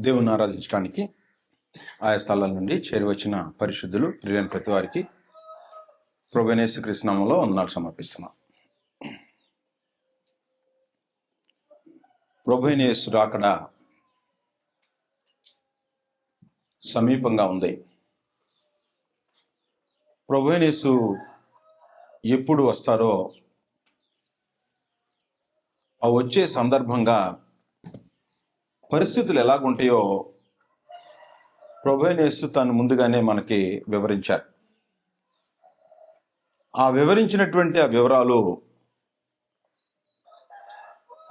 దేవుని ఆరాధించడానికి ఆయా స్థలాల నుండి చేరివచ్చిన పరిశుద్ధులు ప్రియులైన ప్రతి వారికి ప్రభువైన యేసుక్రీస్తు నామములో వందనాలు సమర్పిస్తున్నాం. ప్రభువైన యేసు రాకడ సమీపంగా ఉంది. ప్రభువైన యేసు ఎప్పుడు వస్తారో ఆ వచ్చే సందర్భంగా పరిస్థితులు ఎలాగుంటాయో ప్రభువైన యేసు తను ముందుగానే మనకి వివరించారు. ఆ వివరించినటువంటి ఆ వివరాలు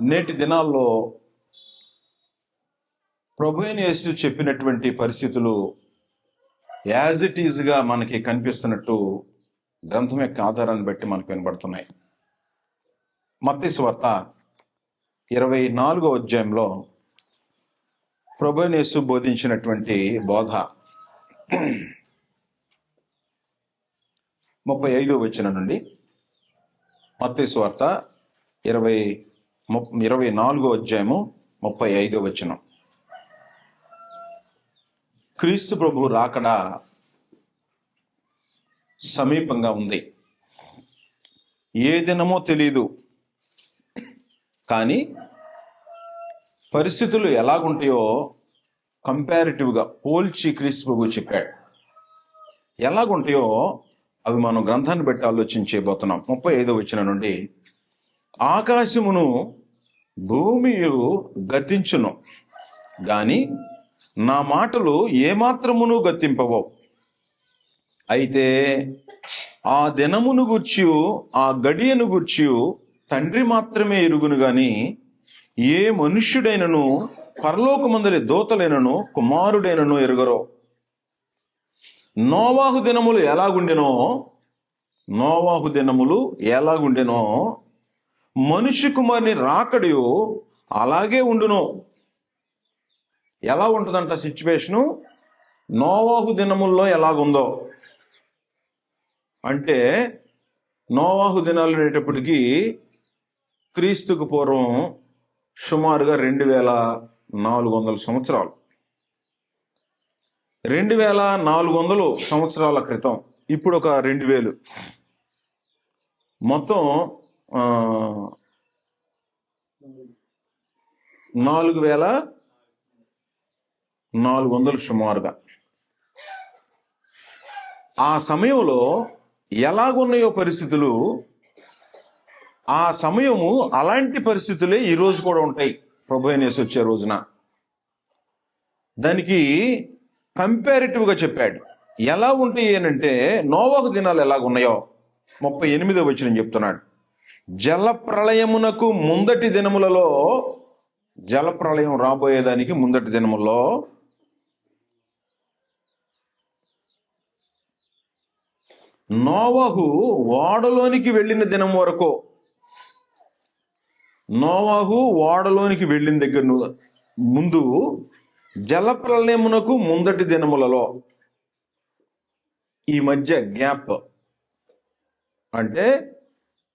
నేటి దినాల్లో ప్రభువైన యేసు చెప్పినటువంటి పరిస్థితులు యాజ్ ఇట్ ఈజ్గా మనకి కనిపిస్తున్నట్టు గ్రంథం యొక్క ఆధారాన్ని బట్టి మనకు వినబడుతున్నాయి. మత్తయి సువార్త 24వ అధ్యాయంలో ప్రభువైన యేసు బోధించినటువంటి బోధ 35వ వచనం నుండి మత్తయి సువార్త 24వ అధ్యాయము 35వ వచనం. క్రీస్తు ప్రభు రాకడ సమీపంగా ఉంది. ఏ దినమో తెలియదు, కానీ పరిస్థితులు ఎలాగుంటాయో కంపారిటివ్గా పోల్చి క్రీస్తు ప్రభు చెప్పాడు. ఎలాగుంటాయో అవి మనం గ్రంథాన్ని బట్టి ఆలోచించబోతున్నాం. 35వ వచనం నుండి, ఆకాశమును భూమియు గతించును, గాని నా మాటలు ఏమాత్రమును గతింపవో. అయితే ఆ దినమును గూర్చి ఆ గడియను గూర్చి తండ్రి మాత్రమే ఎరుగును గాని ఏ మనుష్యుడైనను పరలోకమందలి దూతలైనను కుమారుడైనను ఎరుగరో. నోవాహు దినములు ఎలాగుండెనో మనుష్య కుమారుని రాకడయు అలాగే ఉండును. ఎలా ఉంటుందంట సిచ్యువేషను? నోవాహు దినముల్లో ఎలాగుందో అంటే, నోవాహు దినాలు అనేటప్పటికీ క్రీస్తుకు పూర్వం సుమారుగా 2400 సంవత్సరాలు. 2400 సంవత్సరాల క్రితం, ఇప్పుడు ఒక 2000, మొత్తం 4400 సుమారుగా. ఆ సమయంలో ఎలాగున్నాయో పరిస్థితులు, ఆ సమయము అలాంటి పరిస్థితులే ఈరోజు కూడా ఉంటాయి ప్రభువైన యేసు వచ్చే రోజున. దానికి కంపారిటివ్గా చెప్పాడు. ఎలా ఉంటాయి అనంటే, నోవాహు దినాలు ఎలాగున్నాయో 38వ వచనం చెప్తున్నాడు. జలప్రళయమునకు ముందటి దినములలో, జలప్రళయం రాబోయేదానికి ముందటి దినముల్లో నోవాహు ఓడలోనికి వెళ్ళిన దినం వరకు, నోవాహు ఓడలోనికి వెళ్ళిన దగ్గర ముందు జలప్రళయమునకు ముందటి దినములలో, ఈ మధ్య గ్యాప్ అంటే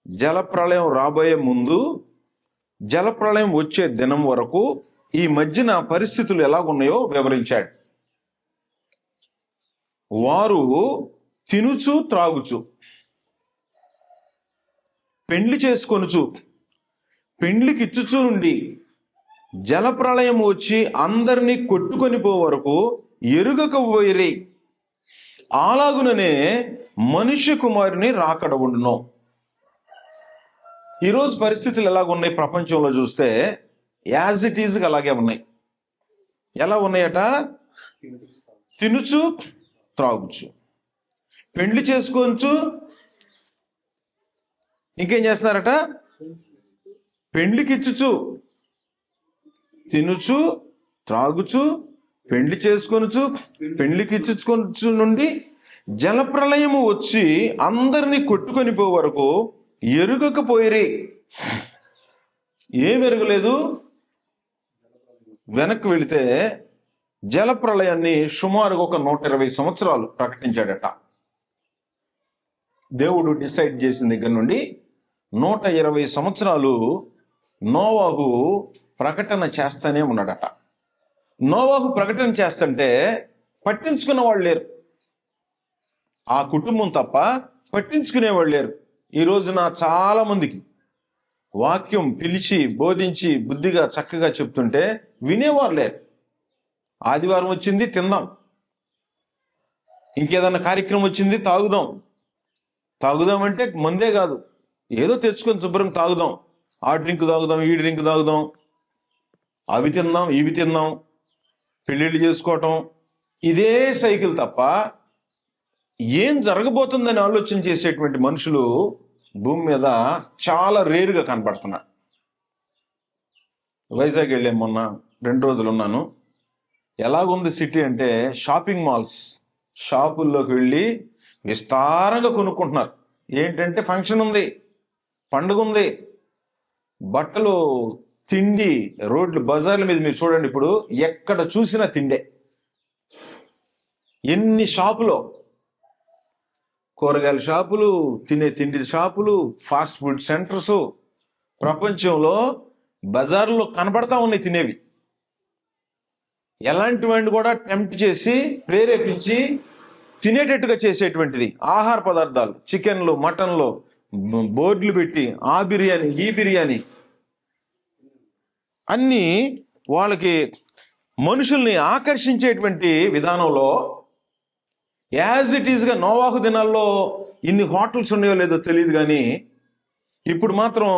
జలప్రళయం రాబోయే ముందు జలప్రళయం వచ్చే దినం వరకు ఈ మధ్యన పరిస్థితులు ఎలాగున్నాయో వివరించాడు. వారు తినుచు త్రాగుచు, పెండ్లి చేసుకొనుచు, పెండ్లికిచ్చుచు నుండి జలప్రళయం వచ్చి అందరినీ కొట్టుకొని పో వరకు ఎరుగకపోయిరి. అలాగుననే మనుష్య కుమారుని రాకడ ఉండును. ఈరోజు పరిస్థితులు ఎలాగున్నాయి ప్రపంచంలో చూస్తే యాజ్ ఇట్ ఈజ్గా అలాగే ఉన్నాయి. ఎలా ఉన్నాయట? తినుచు త్రాగుచు, పెండ్లి చేసుకోవచ్చు, ఇంకేం చేస్తున్నారట? పెండ్లికిచ్చుచు, తినుచు త్రాగుచు, పెండ్లి చేసుకొనుచు, పెండ్లికిచ్చుకొనుచు నుండి జలప్రళయము వచ్చి అందరినీ కొట్టుకొని పో వరకు ఎరుగకపోయిరి. ఏం ఎరగలేదు? వెనక్కి వెళితే జలప్రళయాన్ని సుమారుగా ఒక 120 సంవత్సరాలు ప్రకటించాడట. దేవుడు డిసైడ్ చేసిన దగ్గర నుండి 120 సంవత్సరాలు నోవాహు ప్రకటన చేస్తానే ఉన్నాడట. నోవాహు ప్రకటన చేస్తుంటే పట్టించుకున్న వాళ్ళు లేరు. ఆ కుటుంబం తప్ప పట్టించుకునేవాళ్ళు లేరు. ఈ రోజున చాలా మందికి వాక్యం పిలిచి బోధించి బుద్ధిగా చక్కగా చెప్తుంటే వినేవారు లేరు. ఆదివారం వచ్చింది తిందాం, ఇంకేదన్నా కార్యక్రమం వచ్చింది తాగుదాం అంటే మందే కాదు, ఏదో తెచ్చుకొని శుభ్రం తాగుదాం, ఆ డ్రింక్ తాగుదాం, ఈ డ్రింక్ తాగుదాం, అవి తిందాం, ఇవి తిందాం, పెళ్ళిళ్ళు చేసుకోవటం, ఇదే సైకిల్ తప్ప ఏం జరగబోతుందని ఆలోచన చేసేటువంటి మనుషులు భూమి మీద చాలా రేరుగా కనపడుతున్నారు. వైజాగ్ వెళ్ళాం, మొన్న 2 రోజులు ఉన్నాను. ఎలాగుంది సిటీ అంటే షాపింగ్ మాల్స్, షాపుల్లోకి వెళ్ళి విస్తారంగా కొనుక్కుంటున్నారు. ఏంటంటే ఫంక్షన్ ఉంది, పండుగ ఉంది, బట్టలు, తిండి, రోడ్లు, బజార్ల మీద మీరు చూడండి, ఇప్పుడు ఎక్కడ చూసినా తిండే. ఎన్ని షాపులో, కూరగాయల షాపులు, తినే తిండి షాపులు, ఫాస్ట్ ఫుడ్ సెంటర్స్ ప్రపంచంలో బజార్లో కనబడతా ఉన్నాయి తినేవి. ఎలాంటి వాడిని కూడా టెంప్ట్ చేసి ప్రేరేపించి తినేటట్టుగా చేసేటువంటిది ఆహార పదార్థాలు, చికెన్లు, మటన్లు, బోర్డులు పెట్టి ఆ బిర్యానీ, ఈ బిర్యానీ అన్నీ వాళ్ళకి మనుషుల్ని ఆకర్షించేటువంటి విధానంలో యాజ్ ఇట్ ఈస్గా నోవాహు దినాల్లో ఇన్ని హోటల్స్ ఉన్నాయో లేదో తెలియదు, కానీ ఇప్పుడు మాత్రం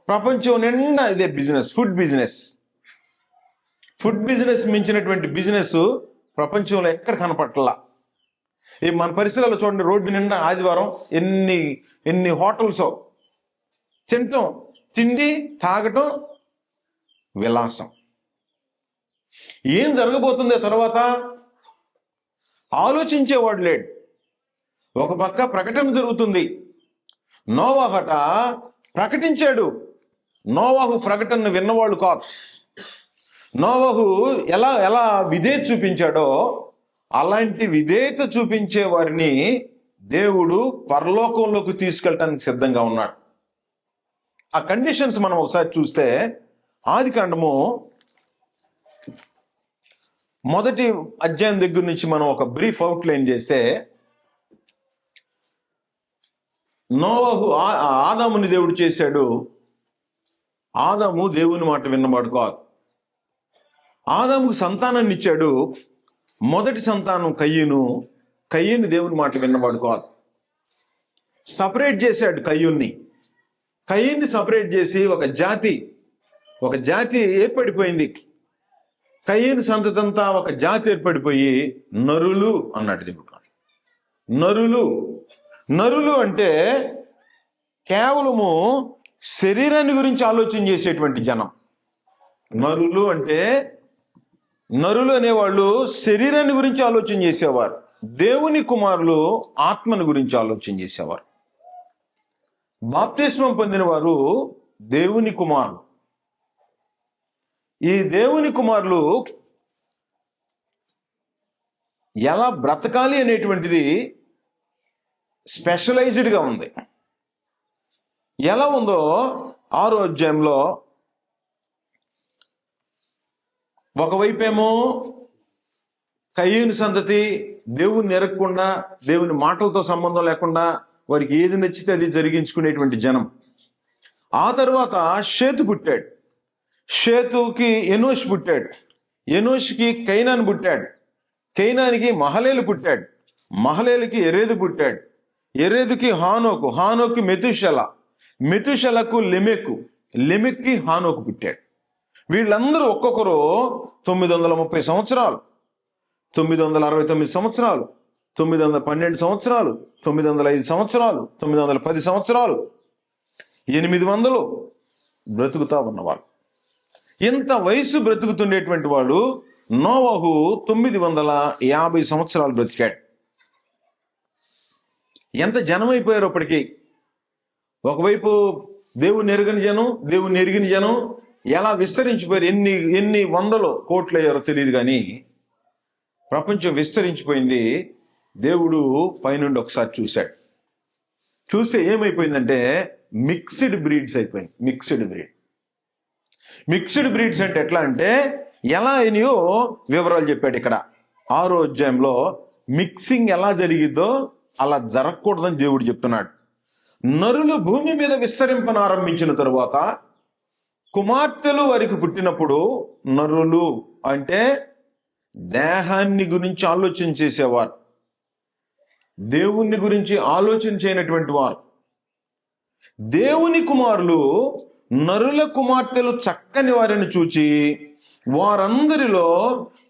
ప్రపంచం నిండా ఇదే బిజినెస్, ఫుడ్ బిజినెస్ మించినటువంటి బిజినెస్ ప్రపంచంలో ఎక్కడ కనపట్లా. మన పరిసరాల్లో చూడండి, రోడ్డు నిండా ఆదివారం ఎన్ని హోటల్స్, తినటం, తిండి, తాగటం, విలాసం. ఏం జరగబోతుందో తర్వాత ఆలోచించేవాడు లేడు. ఒక పక్క ప్రకటన జరుగుతుంది. నోవాహట ప్రకటించాడు. నోవాహు ప్రకటనను విన్నవాళ్ళు కాదు. నోవాహు ఎలా విధేయత చూపించాడో అలాంటి విధేయత చూపించే వారిని దేవుడు పరలోకంలోకి తీసుకెళ్ళటానికి సిద్ధంగా ఉన్నాడు. ఆ కండిషన్స్ మనం ఒకసారి చూస్తే, ఆదికాండము 1వ అధ్యాయం దగ్గర నుంచి మనం ఒక బ్రీఫ్ అవుట్లైన్ చేస్తే, నోవాహు ఆదాముని దేవుడు చేశాడు. ఆదాము దేవుని మాట విన్నవాడు కాదు. ఆదాముకు సంతానాన్ని ఇచ్చాడు. మొదటి సంతానం కయ్యూను దేవుని మాట విన్నవాడు కాదు. సపరేట్ చేశాడు కయ్యూన్ని సపరేట్ చేసి ఒక జాతి ఏర్పడిపోయింది. కయ్యూను సంతతంతా ఒక జాతి ఏర్పడిపోయి నరులు అన్నాడు దేవుడు. నరులు అంటే కేవలము శరీరాన్ని గురించి ఆలోచన చేసేటువంటి జనం. నరులు అనేవాళ్ళు శరీరాన్ని గురించి ఆలోచన చేసేవారు. దేవుని కుమారులు ఆత్మను గురించి ఆలోచన చేసేవారు. బాప్తిస్మం పొందిన వారు దేవుని కుమారులు. ఈ దేవుని కుమారులు ఎలా బ్రతకాలి అనేటువంటిది స్పెషలైజ్డ్గా ఉంది. ఎలా ఉందో 6వ అధ్యాయంలో ఒకవైపేమో కయ్యూను సంతతి దేవుని ఎరగకుండా, దేవుని మాటలతో సంబంధం లేకుండా వారికి ఏది నచ్చితే అది జరిగించుకునేటువంటి జనం. ఆ తర్వాత షేతు పుట్టాడు. షేతుకి ఎనోష్ పుట్టాడు. ఎనోష్కి కైనాను పుట్టాడు. కైనానికి మహలేలు పుట్టాడు. మహలేలుకి ఎరేదు పుట్టాడు. ఎరేదుకి హానోకు మెతుషలకు లెమెక్కి హానోకు పుట్టాడు. వీళ్ళందరూ ఒక్కొక్కరు 930 సంవత్సరాలు, 969 సంవత్సరాలు, 912 సంవత్సరాలు, 905 సంవత్సరాలు, 910 సంవత్సరాలు, 800 బ్రతుకుతా ఉన్నవాళ్ళు. ఇంత వయసు బ్రతుకుతుండేటువంటి వాడు నోవాహు 950 సంవత్సరాలు బ్రతికాడు. ఎంత జనం అయిపోయారు అప్పటికి. ఒకవైపు దేవుని ఎరిగిన జనం ఎలా విస్తరించిపోయారు. ఎన్ని వందలు కోట్లు అయ్యారో తెలియదు, కానీ ప్రపంచం విస్తరించిపోయింది. దేవుడు పైనుండి ఒకసారి చూస్తే ఏమైపోయిందంటే మిక్స్డ్ బ్రీడ్స్ అయిపోయింది. మిక్స్డ్ బ్రీడ్స్ అంటే ఎట్లా అంటే, ఎలా అయినాయో వివరాలు చెప్పాడు ఇక్కడ. 6వ అధ్యాయంలో మిక్సింగ్ ఎలా జరిగిద్దో అలా జరగకూడదని దేవుడు చెప్తున్నాడు. నరులు భూమి మీద విస్తరింపనారంభించిన తరువాత కుమార్తెలు వారికి పుట్టినప్పుడు, నరులు అంటే దేహాన్ని గురించి ఆలోచన చేసేవారు, దేవుణ్ణి గురించి ఆలోచన చేయనటువంటి వారు, దేవుని కుమారులు నరుల కుమార్తెలు చక్కని వారిని చూచి వారందరిలో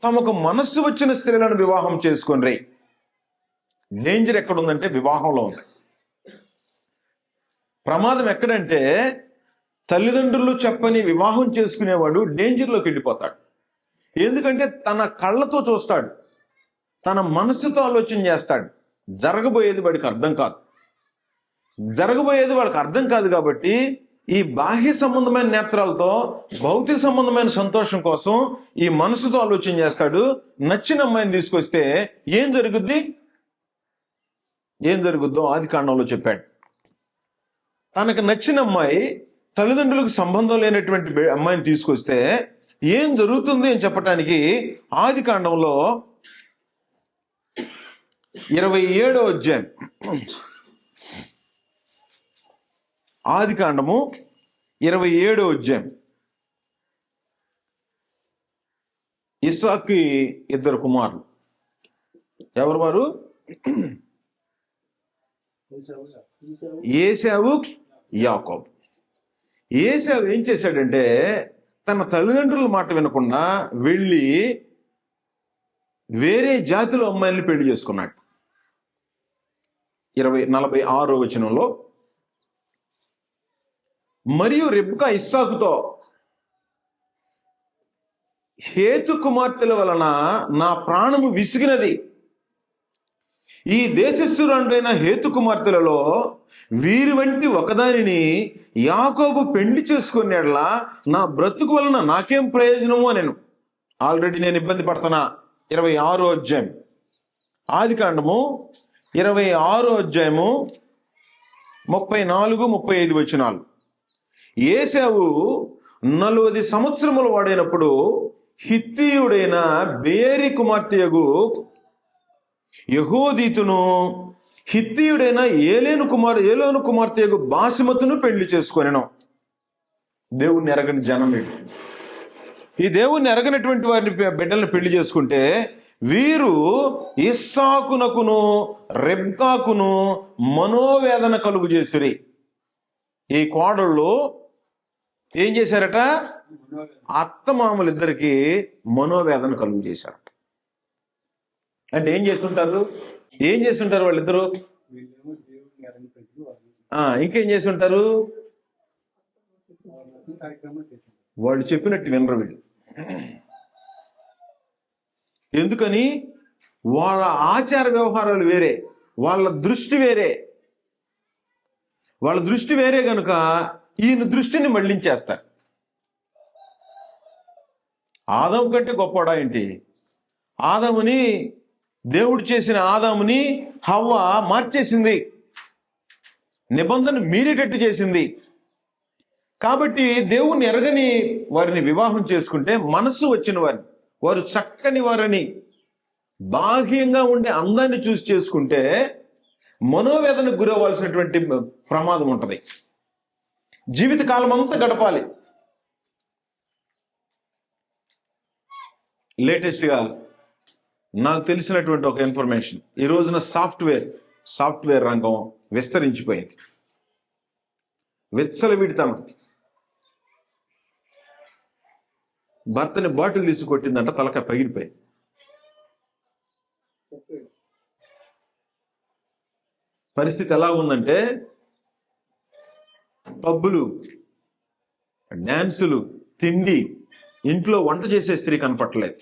తమకు మనస్సు వచ్చిన స్త్రీలను వివాహం చేసుకొని. డేంజర్ ఎక్కడుందంటే వివాహంలో ఉంది. ప్రమాదం ఎక్కడంటే తల్లిదండ్రులు చెప్పని వివాహం చేసుకునేవాడు డేంజర్లోకి వెళ్ళిపోతాడు. ఎందుకంటే తన కళ్ళతో చూస్తాడు, తన మనసుతో ఆలోచన చేస్తాడు. జరగబోయేది వాడికి అర్థం కాదు. జరగబోయేది వాళ్ళకి అర్థం కాదు కాబట్టి ఈ బాహ్య సంబంధమైన నేత్రాలతో భౌతిక సంబంధమైన సంతోషం కోసం ఈ మనసుతో ఆలోచన చేస్తాడు. నచ్చిన అమ్మాయిని తీసుకొస్తే ఏం జరుగుద్దో ఆదికాండంలో చెప్పాడు. తనకు నచ్చిన అమ్మాయి తల్లిదండ్రులకు సంబంధం లేనటువంటి అమ్మాయిని తీసుకొస్తే ఏం జరుగుతుంది అని చెప్పటానికి ఆదికాండంలో 27వ అధ్యాయం, ఆదికాండము 27వ అధ్యాయం. ఇస్సాకుకి 2 కుమారులు. ఎవరు వారు? ఏశావు, యాకోబు. ఏశావు ఏం చేశాడంటే తన తల్లిదండ్రుల మాట వినకుండా వెళ్ళి వేరే జాతిలో అమ్మాయిల్ని పెళ్లి చేసుకున్నాడు. 46వ వచనంలో, మరియు రెబ్కా ఇస్సాకుతో, హేతు కుమార్తెల వలన నా ప్రాణము విసిగినది. ఈ దేశస్థురాండైన హేతు కుమార్తెలలో వీరి వంటి ఒకదానిని యాకోబు పెళ్లి చేసుకునేట్లా నా బ్రతుకు వలన నాకేం ప్రయోజనము అని ఆల్రెడీ నేను ఇబ్బంది పడుతున్నా. 26వ అధ్యాయం, ఆదికాండము 26వ అధ్యాయము 34-35 వచనాలు. ఏశావు 40 సంవత్సరముల వాడైనప్పుడు హిత్తీయుడైన బేరి కుమార్తెయగు యెహూదీతును, హిత్తీయుడైన ఏలోను కుమార్తెయగు బాసిమతును పెళ్లి చేసుకొనెను. దేవుణ్ణి ఎరగని జనం. ఈ దేవుణ్ణి ఎరగనటువంటి వారిని బిడ్డలను పెళ్లి చేసుకుంటే వీరు ఇస్సాకునకును రెబ్కాకును మనోవేదన కలుగు చేసిరి. ఈ కోడళ్ళు ఏం చేశారట? అత్తమామలిద్దరికి మనోవేదన కలుగు చేశారట. అంటే ఏం చేస్తుంటారు వాళ్ళిద్దరు? ఇంకేం చేసి ఉంటారు? వాళ్ళు చెప్పినట్టు వినరు వీళ్ళు. ఎందుకని? వాళ్ళ ఆచార వ్యవహారాలు వేరే, వాళ్ళ దృష్టి వేరే కనుక ఈయన దృష్టిని మళ్లించేస్తారు. ఆదాము కంటే గొప్పవాడా ఏంటి? ఆదాముని, దేవుడు చేసిన ఆదాముని హవ్వ మార్చేసింది, నిబంధన మీరేటట్టు చేసింది. కాబట్టి దేవుణ్ణి ఎరగని వారిని వివాహం చేసుకుంటే మనస్సు వచ్చిన వారిని, వారు చక్కని వారిని, బాహ్యంగా ఉండే అందాన్ని చూసి చేసుకుంటే మనోవేదనకు గురవ్వాల్సినటువంటి ప్రమాదం ఉంటుంది. జీవితకాలం అంతా గడపాలి. లేటెస్ట్గా నాకు తెలిసినటువంటి ఒక ఇన్ఫర్మేషన్, ఈ రోజున సాఫ్ట్వేర్ రంగం విస్తరించిపోయింది. విచ్చలవిడితనం. భర్తని బాటిల్ తీసి కొట్టిందంట, తలకాయ పగిలిపోయింది. పరిస్థితి ఎలా ఉందంటే పబ్బులు, డ్యాన్సులు, తిండి, ఇంట్లో వంట చేసే స్త్రీ కనపట్టలేదు.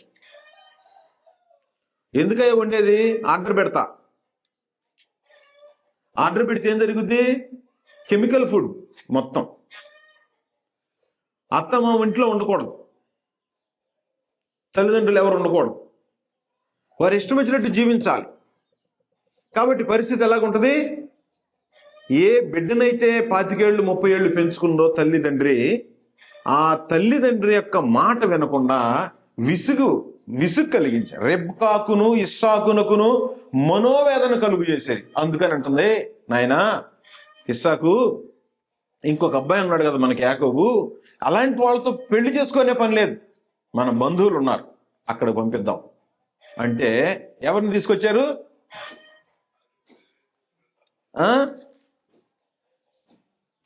ఎందుకయ్యా వండేది? ఆర్డర్ పెడితే ఏం జరుగుద్ది? కెమికల్ ఫుడ్ మొత్తం. అత్తమ్మ ఇంట్లో ఉండకూడదు, తల్లిదండ్రులు ఎవరు ఉండకూడదు, వారి ఇష్టం వచ్చినట్టు జీవించాలి. కాబట్టి పరిస్థితి ఎలాగుంటుంది? ఏ బిడ్డనైతే 25 ఏళ్ళు 30 ఏళ్ళు పెంచుకుందో తల్లిదండ్రి, ఆ తల్లిదండ్రి యొక్క మాట వినకుండా విసుగు కలిగించారు. రెబ్కాకును ఇస్సాకునకును మనోవేదన కలుగు చేసేది. అందుకని అంటుంది, నాయనా ఇస్సాకు ఇంకొక అబ్బాయి ఉన్నాడు కదా మనకి యాకోబు, అలాంటి వాళ్ళతో పెళ్లి చేసుకునే పని లేదు, మన బంధువులు ఉన్నారు అక్కడికి పంపిద్దాం అంటే ఎవరిని తీసుకొచ్చారు?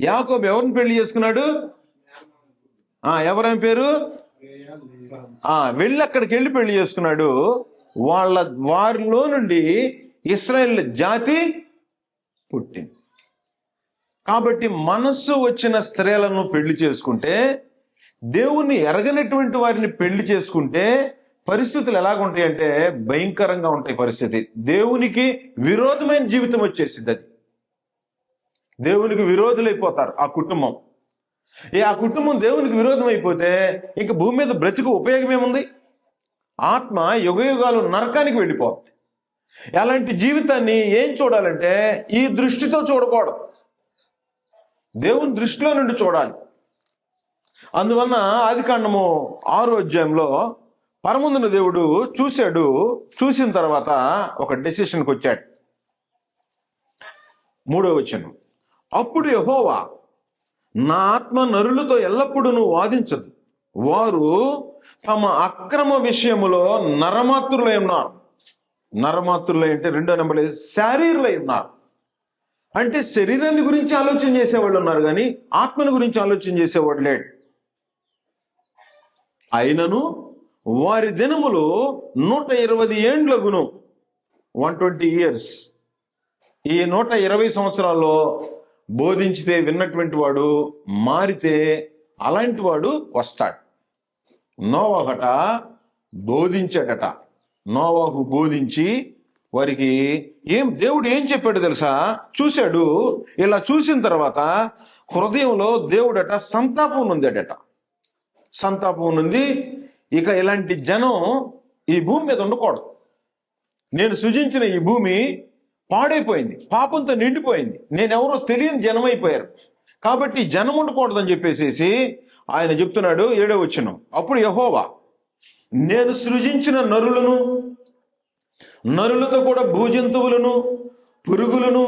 యాకోబు ఎవరిని పెళ్లి చేసుకున్నాడు? ఎవరైనా పేరు వెళ్ళి అక్కడికి వెళ్ళి పెళ్లి చేసుకున్నాడు. వారిలో నుండి ఇశ్రాయేలు జాతి పుట్టింది. కాబట్టి మనస్సు వచ్చిన స్త్రీలను పెళ్లి చేసుకుంటే, దేవుణ్ణి ఎరగనటువంటి వారిని పెళ్లి చేసుకుంటే పరిస్థితులు ఎలాగుంటాయి అంటే భయంకరంగా ఉంటాయి పరిస్థితి. దేవునికి విరోధమైన జీవితం వచ్చేసింది. అది దేవునికి విరోధులైపోతారు ఆ కుటుంబం. ఆ కుటుంబం దేవునికి విరోధం అయిపోతే ఇంక భూమి మీద బ్రతికు ఉపయోగం ఏముంది? ఆత్మ యుగయుగాలు నరకానికి వెళ్ళిపోతుంది. అలాంటి జీవితాన్ని ఏం చూడాలంటే ఈ దృష్టితో చూడకూడదు, దేవుని దృష్టిలో నుండి చూడాలి. అందువలన ఆదికాండము 6వ అధ్యాయంలో పరమందున దేవుడు చూశాడు. చూసిన తర్వాత ఒక డెసిషన్కి వచ్చాడు. 3వ వచనం, అప్పుడు యెహోవా, నా ఆత్మ నరులతో ఎల్లప్పుడూ వాదించదు, వారు తమ అక్రమ విషయములో నరమాత్రులై ఉన్నారు. నరమాత్రులై అంటే 2వ నెంబర్ శారీరులై ఉన్నారు. అంటే శరీరాన్ని గురించి ఆలోచన చేసేవాళ్ళు ఉన్నారు కానీ ఆత్మని గురించి ఆలోచన చేసేవాడు లేడు. అయినను వారి దినములు 120 ఏండ్లగును, 120 years. ఈ 120 సంవత్సరాల్లో బోధించితే విన్నటువంటి వాడు మారితే అలాంటి వాడు వస్తాడు. నోవాహట బోధించాడట. నోవాహు బోధించి వారికి దేవుడు ఏం చెప్పాడు తెలుసా? చూశాడు. ఇలా చూసిన తర్వాత హృదయంలో దేవుడట సంతాపం నొందాడట. సంతాపం నుండి ఇక ఇలాంటి జనం ఈ భూమి మీద ఉండకూడదు. నేను సృజించిన ఈ భూమి పాడైపోయింది, పాపంతో నిండిపోయింది, నేనెవరో తెలియని జనం అయిపోయారు, కాబట్టి జనం ఉండకూడదని చెప్పేసి ఆయన చెప్తున్నాడు. 7వ వచనం, అప్పుడు యెహోవా, నేను సృజించిన నరులతో కూడా భూజంతువులను, పురుగులను,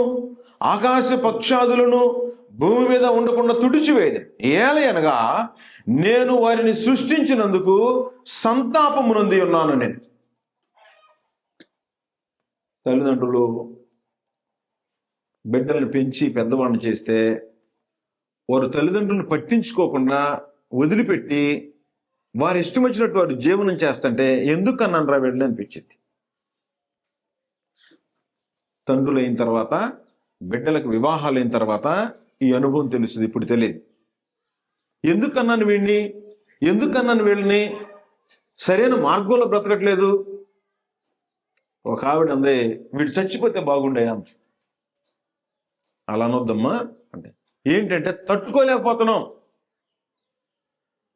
ఆకాశ పక్షాదులను భూమి మీద ఉండకుండా తుడిచివేది. ఏలయనగా నేను వారిని సృష్టించినందుకు సంతాపము నొంది ఉన్నాను. నేను తల్లిదండ్రులు బిడ్డలను పెంచి పెద్దవాడిని చేస్తే వారు తల్లిదండ్రులను పట్టించుకోకుండా వదిలిపెట్టి వారి ఇష్టం వచ్చినట్టు వారు జీవనం చేస్తుంటే ఎందుకు అన్నాను రా వెళ్ళి అనిపించింది. తండ్రులు అయిన తర్వాత, బిడ్డలకు వివాహాలు అయిన తర్వాత ఈ అనుభవం తెలుస్తుంది. ఇప్పుడు తెలియదు. ఎందుకన్నాను వీడిని, ఎందుకన్నాను వీళ్ళని, సరైన మార్గంలో బ్రతకట్లేదు. ఒక ఆవిడ అందే, వీడు చచ్చిపోతే బాగుండయా. అలా అనొద్దమ్మా అంటే ఏంటంటే తట్టుకోలేకపోతున్నాం,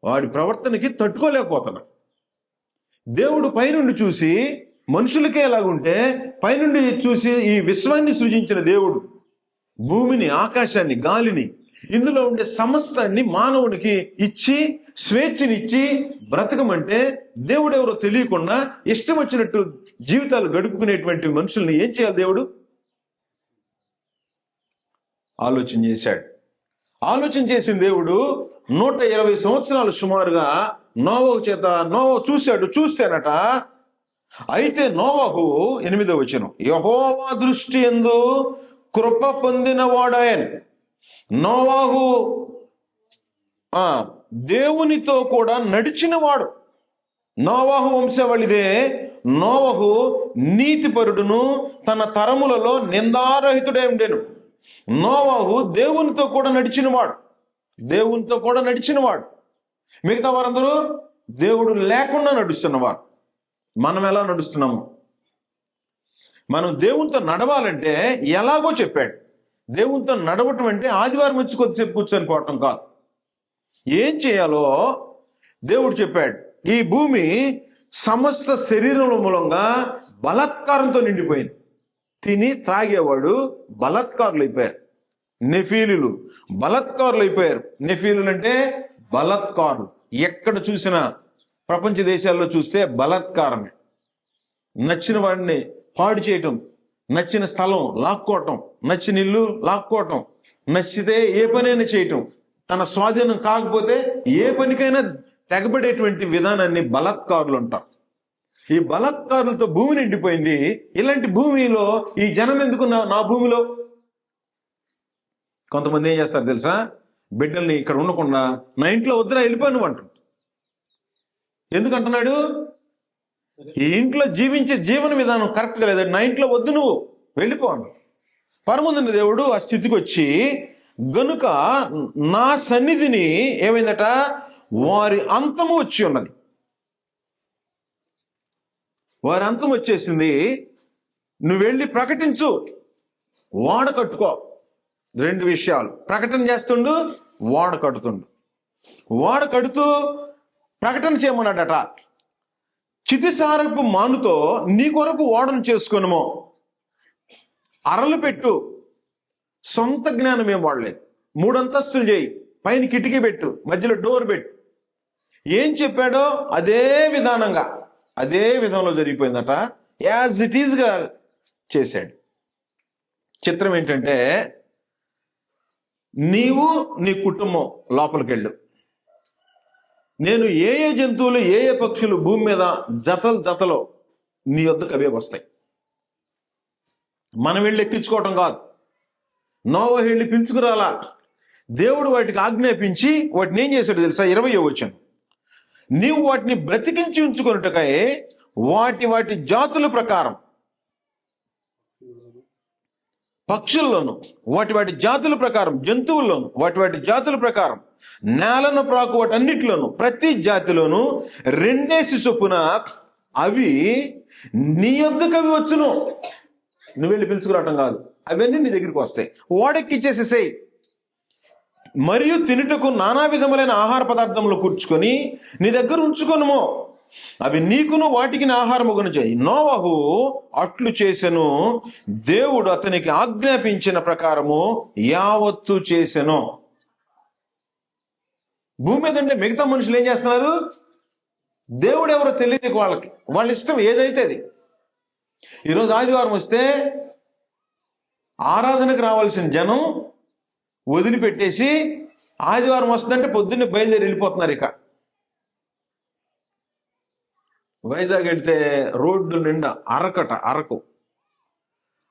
వాడి ప్రవర్తనకి తట్టుకోలేకపోతున్నాం. దేవుడు పైనుండి చూసి మనుషులకే ఎలాగుంటే పైనుండి చూసి ఈ విశ్వాన్ని సృజించిన దేవుడు భూమిని, ఆకాశాన్ని, గాలిని, ఇందులో ఉండే సమస్తాన్ని మానవునికి ఇచ్చి స్వేచ్ఛనిచ్చి బ్రతకమంటే దేవుడు ఎవరో తెలియకుండా ఇష్టం వచ్చినట్టు జీవితాలు గడుపుకునేటువంటి మనుషుల్ని ఏం చేయాలి? దేవుడు ఆలోచన చేశాడు. ఆలోచన చేసిన దేవుడు 120 సంవత్సరాలు సుమారుగా నోవహు చేత చూశాడు. చూస్తేనట, అయితే నోవహు 8వ వచనం, యెహోవా దృష్టి యందు కృప పొందినవాడాయన్. నోవహు దేవునితో కూడా నడిచినవాడు. నోవహు వంశావళిదే. నోవహు నీతిపరుడును, తన తరములలో నిందారహితుడే ఉండెను. నోవహు దేవునితో కూడా నడిచినవాడు. దేవునితో కూడా నడిచినవాడు. మిగతా వారందరూ దేవుడు లేకుండా నడుస్తున్నవారు. మనం ఎలా నడుస్తున్నాము? మనం దేవునితో నడవాలంటే ఎలాగో చెప్పాడు. దేవునితో నడవటం అంటే ఆదివారం వచ్చి కొద్దిసేపు కూర్చొని పోవటం కాదు. ఏం చేయాలో దేవుడు చెప్పాడు. ఈ భూమి సమస్త శరీరం మూలంగా బలాత్కారంతో నిండిపోయింది. తిని త్రాగేవాడు బలాత్కారులు అయిపోయారు. నెఫీలులు బలాత్కారులు అయిపోయారు. నెఫీలులు అంటే బలాత్కారులు. ఎక్కడ చూసినా ప్రపంచ దేశాల్లో చూస్తే బలాత్కారమే, నచ్చిన వాడిని పాడు చేయటం, నచ్చిన స్థలం లాక్కోవటం, నచ్చిన ఇల్లు లాక్కోవటం, నచ్చితే ఏ పనైనా చేయటం, తన స్వాధీనం కాకపోతే ఏ పనికైనా తెగబడేటువంటి విధానాన్ని బలాత్కారులు అంటారు. ఈ బలాత్కారులతో భూమి నిండిపోయింది. ఇలాంటి భూమిలో ఈ జనం ఎందుకు నా భూమిలో? కొంతమంది ఏం చేస్తారు తెలుసా, బిడ్డల్ని ఇక్కడ ఉండకుండా నా ఇంట్లో వద్దురా వెళ్ళిపోయి నువ్వు అంటాడు. ఎందుకంటున్నాడు? ఈ ఇంట్లో జీవించే జీవన విధానం కరెక్ట్గా లేదు, నా ఇంట్లో వద్దు నువ్వు వెళ్ళిపో అన్నాడు. పరమందున్న దేవుడు ఆ స్థితికి వచ్చి గనుక నా సన్నిధిని ఏమైందట, వారి అంతము వచ్చి ఉన్నది. వారి అంతం వచ్చేసింది, నువ్వు వెళ్ళి ప్రకటించు, వాడ కట్టుకో. 2 విషయాలు, ప్రకటన చేస్తుండు, వాడ కడుతుండు. వాడ కడుతూ ప్రకటన చేయమన్నాడట. చితిసారపు మానుతో నీ కొరకు ఓడను చేసుకొనుమో, అరలు పెట్టు, సొంత జ్ఞానం ఏం వాడలేదు, 3 అంతస్తులు చేయి, పైన కిటికీ పెట్టు, మధ్యలో డోర్ పెట్టు. ఏం చెప్పాడో అదే విధానంగా అదే విధంలో జరిగిపోయిందట. యాజ్ ఇట్ ఈజ్గా చేశాడు. చిత్రం ఏంటంటే, నీవు నీ కుటుంబం లోపలికి వెళ్ళు, నేను ఏ జంతువులు ఏ పక్షులు భూమి మీద జతలో నీ వద్దకు అవే వస్తాయి. మనం వెళ్ళి ఎక్కించుకోవటం కాదు, నోవహు వెళ్ళి పిలుచుకురాలా. దేవుడు వాటికి ఆజ్ఞాపించి వాటిని ఏం చేశాడు తెలుసా? 20వ వచనం, నీవు వాటిని బ్రతికించి ఉంచుకొనుటకై వాటి జాతుల ప్రకారం, పక్షుల్లోను వాటి జాతుల ప్రకారం, జంతువుల్లోను వాటి జాతుల ప్రకారం, నేలను ప్రాకు వాటన్నిటిలోను ప్రతి జాతిలోను 2 చొప్పున అవి నీ యొద్దకు అవి వచ్చును. నువ్వు వెళ్ళి పిలుచుకురావటం కాదు, అవన్నీ నీ దగ్గరికి వస్తాయి. ఓడెక్కిచ్చేసేసేయి. మరియు తినుటకు నానా విధములైన ఆహార పదార్థములు కూర్చుకొని నీ దగ్గర ఉంచుకొనుమో, అవి నీకును వాటికి ఆహారముగును చేయి. నోవహు అట్లు చేసెను, దేవుడు అతనికి ఆజ్ఞాపించిన ప్రకారము యావత్తు చేసెను. భూమి మీద అంటే మిగతా మనుషులు ఏం చేస్తున్నారు? దేవుడు ఎవరో తెలియదు వాళ్ళకి, వాళ్ళ ఇష్టం ఏదైతే అది. ఈరోజు ఆదివారం వస్తే ఆరాధనకు రావాల్సిన జనం వదిలిపెట్టేసి ఆదివారం వస్తుందంటే పొద్దున్నే బయలుదేరి వెళ్ళిపోతున్నారు. ఇక వైజాగ్ వెళ్తే రోడ్డు నిండా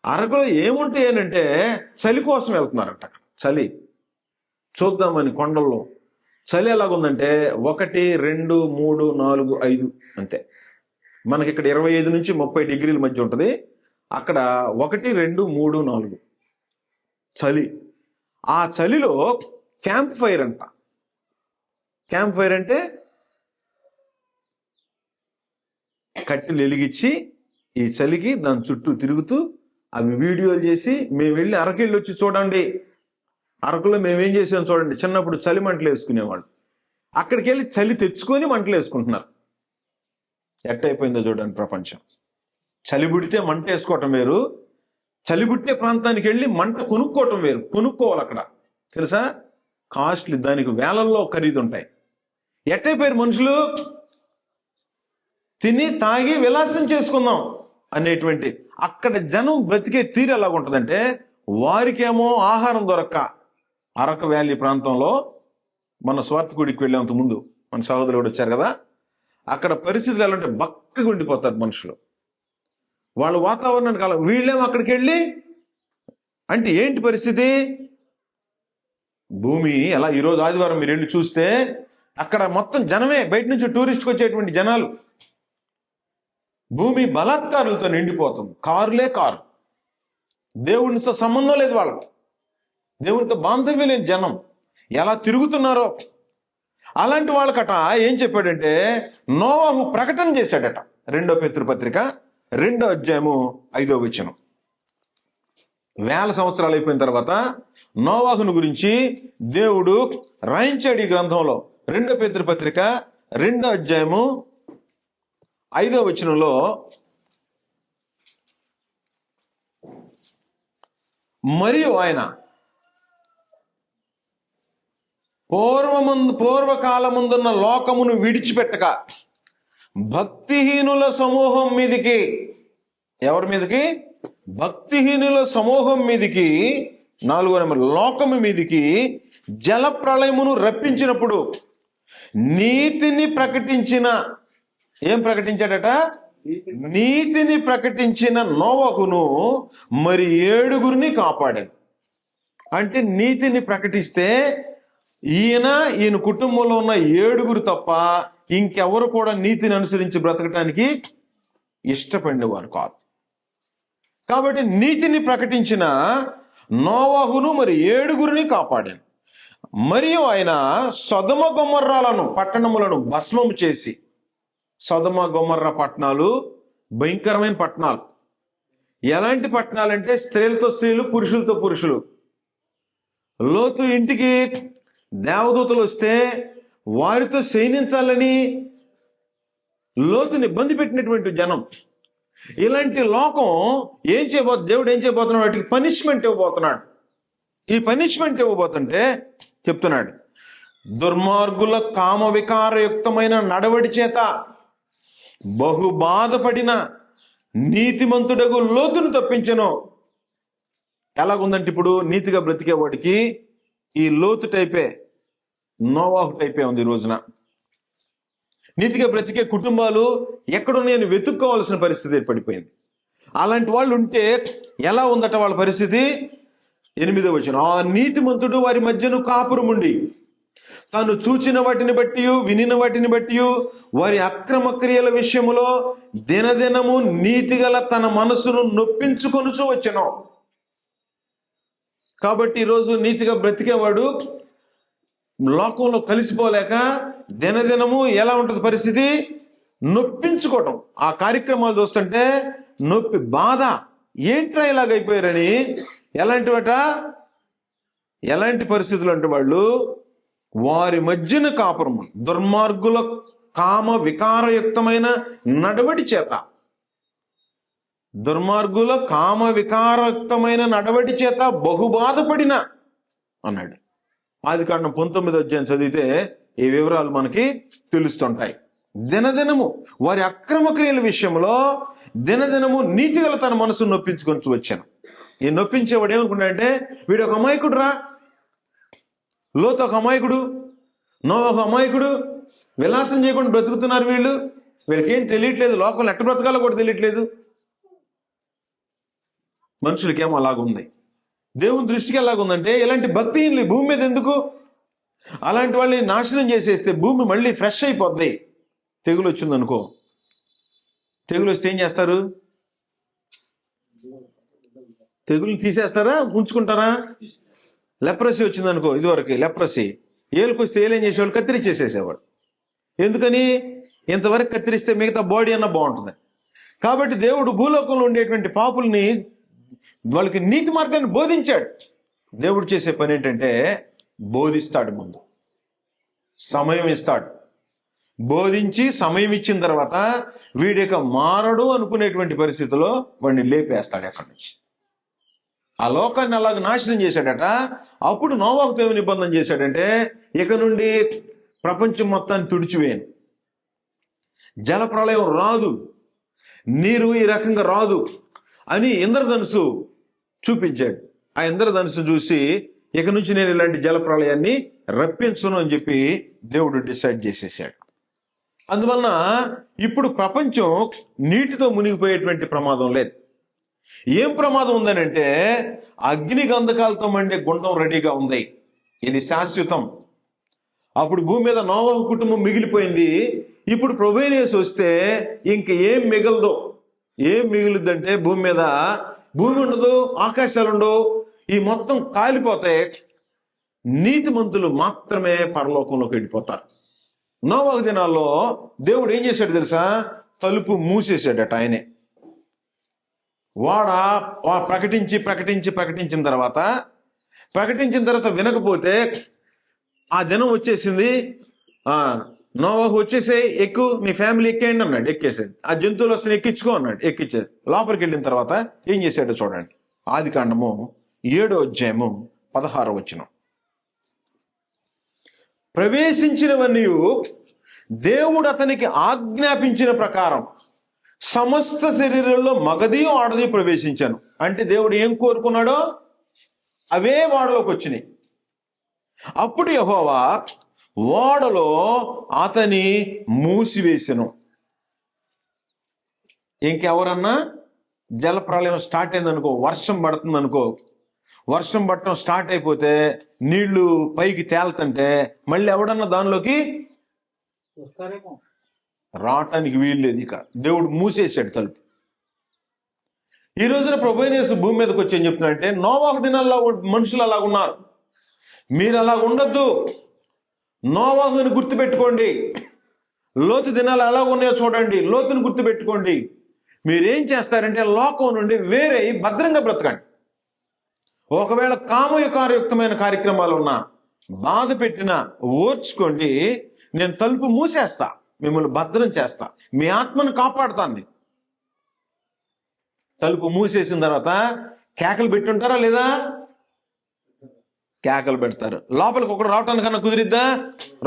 అరకులో ఏముంటాయి అంటే చలి కోసం వెళ్తున్నారంట. అక్కడ చలి చూద్దామని కొండల్లో చలి ఎలాగుందంటే 1, 2, 3, 4, 5 అంతే. మనకి ఇక్కడ 25 నుంచి 30 డిగ్రీల మధ్య ఉంటుంది. అక్కడ 1, 2, 3, 4 చలి. ఆ చలిలో క్యాంప్ ఫైర్ అంట. క్యాంప్ ఫైర్ అంటే కట్టెలు వెలిగించి ఈ చలికి దాని చుట్టూ తిరుగుతూ అవి వీడియోలు చేసి, మేము వెళ్ళి అరకెళ్ళి వచ్చి చూడండి, అరకులో మేమేం చేసాం చూడండి. చిన్నప్పుడు చలి మంటలు వేసుకునేవాళ్ళు, అక్కడికి వెళ్ళి చలి తెచ్చుకొని మంటలు వేసుకుంటున్నారు. ఎట్టయిపోయిందో చూడండి ప్రపంచం. చలి పుడితే మంట వేసుకోవటం వేరు, చలి పుట్టే ప్రాంతానికి వెళ్ళి మంట కొనుక్కోవటం వేరు. కొనుక్కోవాలి అక్కడ, తెలుసా? కాస్ట్లీ, దానికి వేలల్లో ఖరీదు ఉంటాయి. ఎట్టయిపోయారు మనుషులు? తిని తాగి విలాసం చేసుకుందాం అనేటువంటి, అక్కడ జనం బ్రతికే తీరు ఎలాగుంటుందంటే, వారికేమో ఆహారం దొరక్క, అరకు వ్యాలీ ప్రాంతంలో మన స్వార్థగుడికి వెళ్ళేంత ముందు మన సహోదరుడు వచ్చారు కదా, అక్కడ పరిస్థితులు ఎలా ఉంటే బక్కగా ఉండిపోతారు మనుషులు. వాళ్ళ వాతావరణానికి అలా, వీళ్ళేమో అక్కడికి వెళ్ళి అంటే ఏంటి పరిస్థితి? భూమి ఎలా ఈరోజు ఆదివారం మీరు వెళ్ళి చూస్తే అక్కడ మొత్తం జనమే, బయట నుంచి టూరిస్ట్కి వచ్చేటువంటి జనాలు. భూమి బలాత్కారులతో నిండిపోతుంది. కారులే కారు, దేవునితో సంబంధం లేదు వాళ్ళకి, దేవునితో బాంధవ్యం లేని జనం ఎలా తిరుగుతున్నారో. అలాంటి వాళ్ళకట ఏం చెప్పాడంటే, నోవహు ప్రకటన చేశాడట. 2వ పేతురు పత్రిక 2వ అధ్యాయము 5వ వచనం. 1000 సంవత్సరాలు అయిపోయిన తర్వాత నోవహును గురించి దేవుడు రాయించాడు ఈ గ్రంథంలో. 2వ పేతురు పత్రిక 2వ అధ్యాయము 5వ వచనంలో, మరియు ఆయన పూర్వకాలముందున్న లోకమును విడిచిపెట్టక భక్తిహీనుల సమూహం మీదికి, ఎవరి మీదకి? భక్తిహీనుల సమూహం మీదికి, 4వ నెంబర్, లోకము మీదికి జల ప్రళయమును రప్పించినప్పుడు నీతిని ప్రకటించిన, ఏం ప్రకటించాడట? నీతిని ప్రకటించిన నోవహును మరి 7గురిని కాపాడాడు. అంటే నీతిని ప్రకటిస్తే ఈయన కుటుంబంలో ఉన్న 7గురు తప్ప ఇంకెవరు కూడా నీతిని అనుసరించి బ్రతకటానికి ఇష్టపడినవారు కాదు. కాబట్టి నీతిని ప్రకటించిన నోవహును మరి 7గురిని కాపాడాడు. మరియు ఆయన సొదొమ గొమొర్రాలను పట్టణములను భస్మము చేసి, సొదొమ గొమొర్రా పట్టణాలు భయంకరమైన పట్టణాలు. ఎలాంటి పట్టణాలంటే స్త్రీలతో స్త్రీలు, పురుషులతో పురుషులు. లోతు ఇంటికి దేవదూతలు వస్తే వారితో శయనించాలని లోతుని ఇబ్బంది పెట్టినటువంటి జనం. ఇలాంటి లోకం ఏం చేయబోతుంది? దేవుడు ఏం చేయబోతున్నాడు? వాటికి పనిష్మెంట్ ఇవ్వబోతున్నాడు. ఈ పనిష్మెంట్ ఇవ్వబోతుంటే చెప్తున్నాడు, దుర్మార్గుల కామ వికారయుక్తమైన నడవడి చేత బహు బాధపడిన నీతిమంతుడగు లోతును తప్పించెను. ఎలాగుందంటే ఇప్పుడు నీతిగా బ్రతికే వాడికి ఈ లోతు టైపే, నోవాహు టైపే ఉంది. ఈ రోజున నీతిగా బ్రతికే కుటుంబాలు ఎక్కడున్నాయని వెతుక్కోవాల్సిన పరిస్థితి ఏర్పడిపోయింది. అలాంటి వాళ్ళు ఉంటే ఎలా ఉందట వాళ్ళ పరిస్థితి? 8వ వచనం, ఆ నీతిమంతుడు వారి మధ్యను కాపురముండి తాను చూచిన వాటిని బట్టి వినిన వాటిని బట్టి వారి అక్రమ క్రియల విషయములో దినదినము నీతిగల తన మనసును నొప్పించుకొనుచూ వచ్చెను. కాబట్టి ఈరోజు నీతిగా బ్రతికేవాడు లోకంలో కలిసిపోలేక దినదినము ఎలా ఉంటుంది పరిస్థితి? నొప్పించుకోవటం. ఆ కార్యక్రమాలు చూస్తుంటే నొప్పి, బాధ, ఏంట్రా ఇలాగైపోయారని. ఎలాంటి పరిస్థితులు అంటే వాళ్ళు వారి మధ్యన కాపురము, దుర్మార్గుల కామ వికారయుక్తమైన నడవడి చేత, దుర్మార్గుల కామ వికారయుక్తమైన నడవడి చేత బహుబాధపడిన అన్నాడు. ఆదికాండం 19వ అధ్యాయం చదివితే ఈ వివరాలు మనకి తెలుస్తుంటాయి. దినదినము వారి అక్రమ క్రియల విషయంలో దినదినము నీతిగల తన మనసును నొప్పించుకొని వచ్చాను. ఈ నొప్పించేవాడు ఏమనుకున్నాడంటే, వీడు ఒక అమాయకుడు రా, లోతు ఒక అమాయకుడు, నోవహు అమాయకుడు, విలాసం చేయకుండా బ్రతుకుతున్నారు వీళ్ళు, వీళ్ళకేం తెలియట్లేదు, లోకంలో ఎట్ట బ్రతకాలో కూడా తెలియట్లేదు. మనుషులకేమో అలాగుంది. దేవుని దృష్టికి ఎలాగుందంటే, ఇలాంటి భక్తిహీనులు భూమి మీద ఎందుకు? అలాంటి వాళ్ళని నాశనం చేసేస్తే భూమి మళ్ళీ ఫ్రెష్ అయిపోద్ది. తెగులు వచ్చిందనుకో, తెగులు వస్తే ఏం చేస్తారు? తెగులు తీసేస్తారా, ఉంచుకుంటారా? లెప్రసీ వచ్చిందనుకో, ఇదివరకు లెప్రసీ, ఏలుకు వస్తే ఏలేం చేసేవాళ్ళు? కత్తిరించేసేసేవాడు. ఎందుకని? ఇంతవరకు కత్తిరిస్తే మిగతా బాడీ అన్న బాగుంటుంది. కాబట్టి దేవుడు భూలోకంలో ఉండేటువంటి పాపుల్ని, వాళ్ళకి నీతి మార్గాన్ని బోధించాడు. దేవుడు చేసే పని ఏంటంటే బోధిస్తాడు, ముందు సమయం ఇస్తాడు. బోధించి సమయం ఇచ్చిన తర్వాత వీడిక మారడు అనుకునేటువంటి పరిస్థితిలో వాడిని లేపేస్తాడు ఎక్కడి నుంచి. ఆ లోకాన్ని అలాగ నాశనం చేశాడట. అప్పుడు నోవాహుతో ఏమి నిబంధన చేశాడంటే, ఇక నుండి ప్రపంచం మొత్తాన్ని తుడిచివేయను, జల ప్రళయం రాదు, నీరు ఈ రకంగా రాదు అని ఇంద్రధనుసు చూపించాడు. ఆ ఇంద్రధనుసు చూసి ఇక నుంచి నేను ఇలాంటి జల ప్రళయాన్ని రప్పించను అని చెప్పి దేవుడు డిసైడ్ చేసేసాడు. అందువలన ఇప్పుడు ప్రపంచం నీటితో మునిగిపోయేటువంటి ప్రమాదం లేదు. ఏం ప్రమాదం ఉందనంటే, అగ్ని గంధకాలతో మండే గుండం రెడీగా ఉంది. ఇది శాశ్వతం. అప్పుడు భూమి మీద నోవహు కుటుంబం మిగిలిపోయింది. ఇప్పుడు ప్రభువైన యేసు వస్తే ఇంక ఏం మిగలదు. ఏం మిగులుద్దంటే, భూమి మీద భూమి ఉండదు, ఆకాశాలు ఉండవు, ఈ మొత్తం కాలిపోతాయి. నీతిమంతులు మాత్రమే పరలోకంలోకి వెళ్ళిపోతారు. నోవహు దినాల్లో దేవుడు ఏం చేశాడు తెలుసా? తలుపు మూసేశాడట ఆయనే. వాడ ప్రకటించిన తర్వాత వినకపోతే ఆ దినం వచ్చేసింది. నోవహు వచ్చేసే, ఎక్కు, నీ ఫ్యామిలీ ఎక్కేయండి అన్నాడు. ఎక్కేసాడు. ఆ జంతువులు వస్తే ఎక్కించుకో అన్నాడు. ఎక్కించాడు. లోపలికి వెళ్ళిన తర్వాత ఏం చేశాడో చూడండి. ఆదికాండము 7వ అధ్యాయము 16వ వచనం. ప్రవేశించినవన్నీ దేవుడు అతనికి ఆజ్ఞాపించిన ప్రకారం సమస్త శరీరంలో మగది ఆడది ప్రవేశించాను. అంటే దేవుడు ఏం కోరుకున్నాడో అవే ఓడలోకి వచ్చినాయి. అప్పుడు యెహోవా ఓడలో అతని మూసివేసెను. ఇంకెవరన్నా జలప్రళయం స్టార్ట్ అయిందనుకో, వర్షం పడుతుంది అనుకో, వర్షం పడటం స్టార్ట్ అయిపోతే నీళ్లు పైకి తేలుతుంటే మళ్ళీ ఎవడన్నా దానిలోకి రావటానికి వీలు లేదు. ఇక దేవుడు మూసేసాడు తలుపు. ఈ రోజున ప్రభువైన యేసు భూమి మీదకి వచ్చి ఏం చెప్తున్నాడంటే, నోవాహు దినాల్లో మనుషులు అలాగున్నారు, మీరు అలాగ ఉండొద్దు. నోవాహుని గుర్తుపెట్టుకోండి. లోతు దినాలు ఎలా ఉన్నాయో చూడండి, లోతుని గుర్తుపెట్టుకోండి. మీరేం చేస్తారంటే లోకం నుండి వేరే భద్రంగా బ్రతకండి. ఒకవేళ కామయుక్తమైన కార్యక్రమాలు ఉన్నా, బాధ పెట్టినా ఓర్చుకోండి. నేను తలుపు మూసేస్తా, మిమ్మల్ని భద్రం చేస్తా, మీ ఆత్మను కాపాడుతాను. తలుపు మూసేసిన తర్వాత కేకలు పెట్టుంటారా లేదా? కేకలు పెడతారు. లోపలికి ఒకడు రావటానికన్నా కుదిరిద్దా?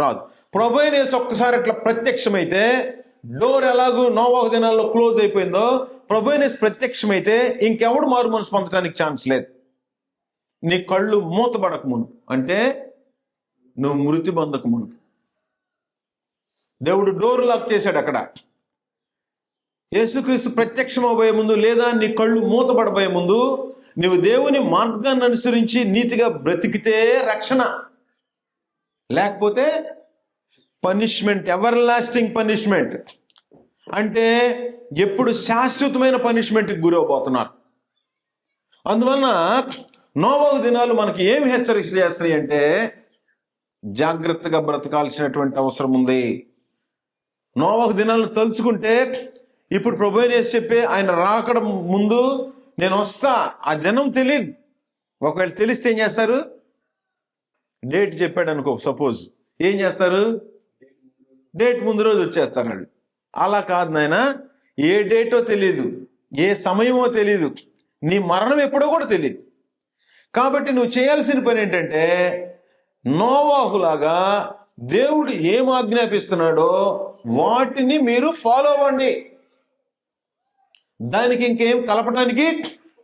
రాదు. ప్రభువైన యేసు ఒక్కసారి అట్లా ప్రత్యక్షమైతే, డోర్ ఎలాగూ నోవాహు దినాల్లో క్లోజ్ అయిపోయిందో, ప్రభువైన యేసు ప్రత్యక్షమైతే ఇంకెవడు మారు మనసు పొందడానికి ఛాన్స్ లేదు. నీ కళ్ళు మూతబడక మును, అంటే నువ్వు మృతి పొందక మును. దేవుడు డోర్ లాక్ చేశాడు అక్కడ. యేసుక్రీస్తు ప్రత్యక్షం అవబోయే ముందు, లేదా నీ కళ్ళు మూతబడబోయే ముందు, నువ్వు దేవుని మార్గాన్ని అనుసరించి నీతిగా బ్రతికితే రక్షణ, లేకపోతే పనిష్మెంట్, ఎవర్ లాస్టింగ్ పనిష్మెంట్. అంటే ఎప్పుడు శాశ్వతమైన పనిష్మెంట్కి గురవబోతున్నారు. అందువలన నోవాహు దినాలు మనకి ఏమి హెచ్చరిక చేస్తాయి అంటే, జాగ్రత్తగా బ్రతకాల్సినటువంటి అవసరం ఉంది. నోవాహు దినాలను తలుచుకుంటే, ఇప్పుడు ప్రభువైన యేసు చెప్పే ఆయన రాకడ ముందు నేను వస్తా, ఆ దినం తెలియదు. ఒకవేళ తెలిస్తే ఏం చేస్తారు? డేట్ చెప్పాడు అనుకో, సపోజ్, ఏం చేస్తారు? డేట్ ముందు రోజు వచ్చేస్తారు. అలా కాదు నాయన, ఏ డేటో తెలియదు, ఏ సమయమో తెలియదు, నీ మరణం ఎప్పుడో కూడా తెలియదు. కాబట్టి నువ్వు చేయాల్సిన పని ఏంటంటే, నోవాహులాగా దేవుడు ఏం ఆజ్ఞాపిస్తున్నాడో వాటిని మీరు ఫాలో అవ్వండి. దానికి ఇంకేం కలపడానికి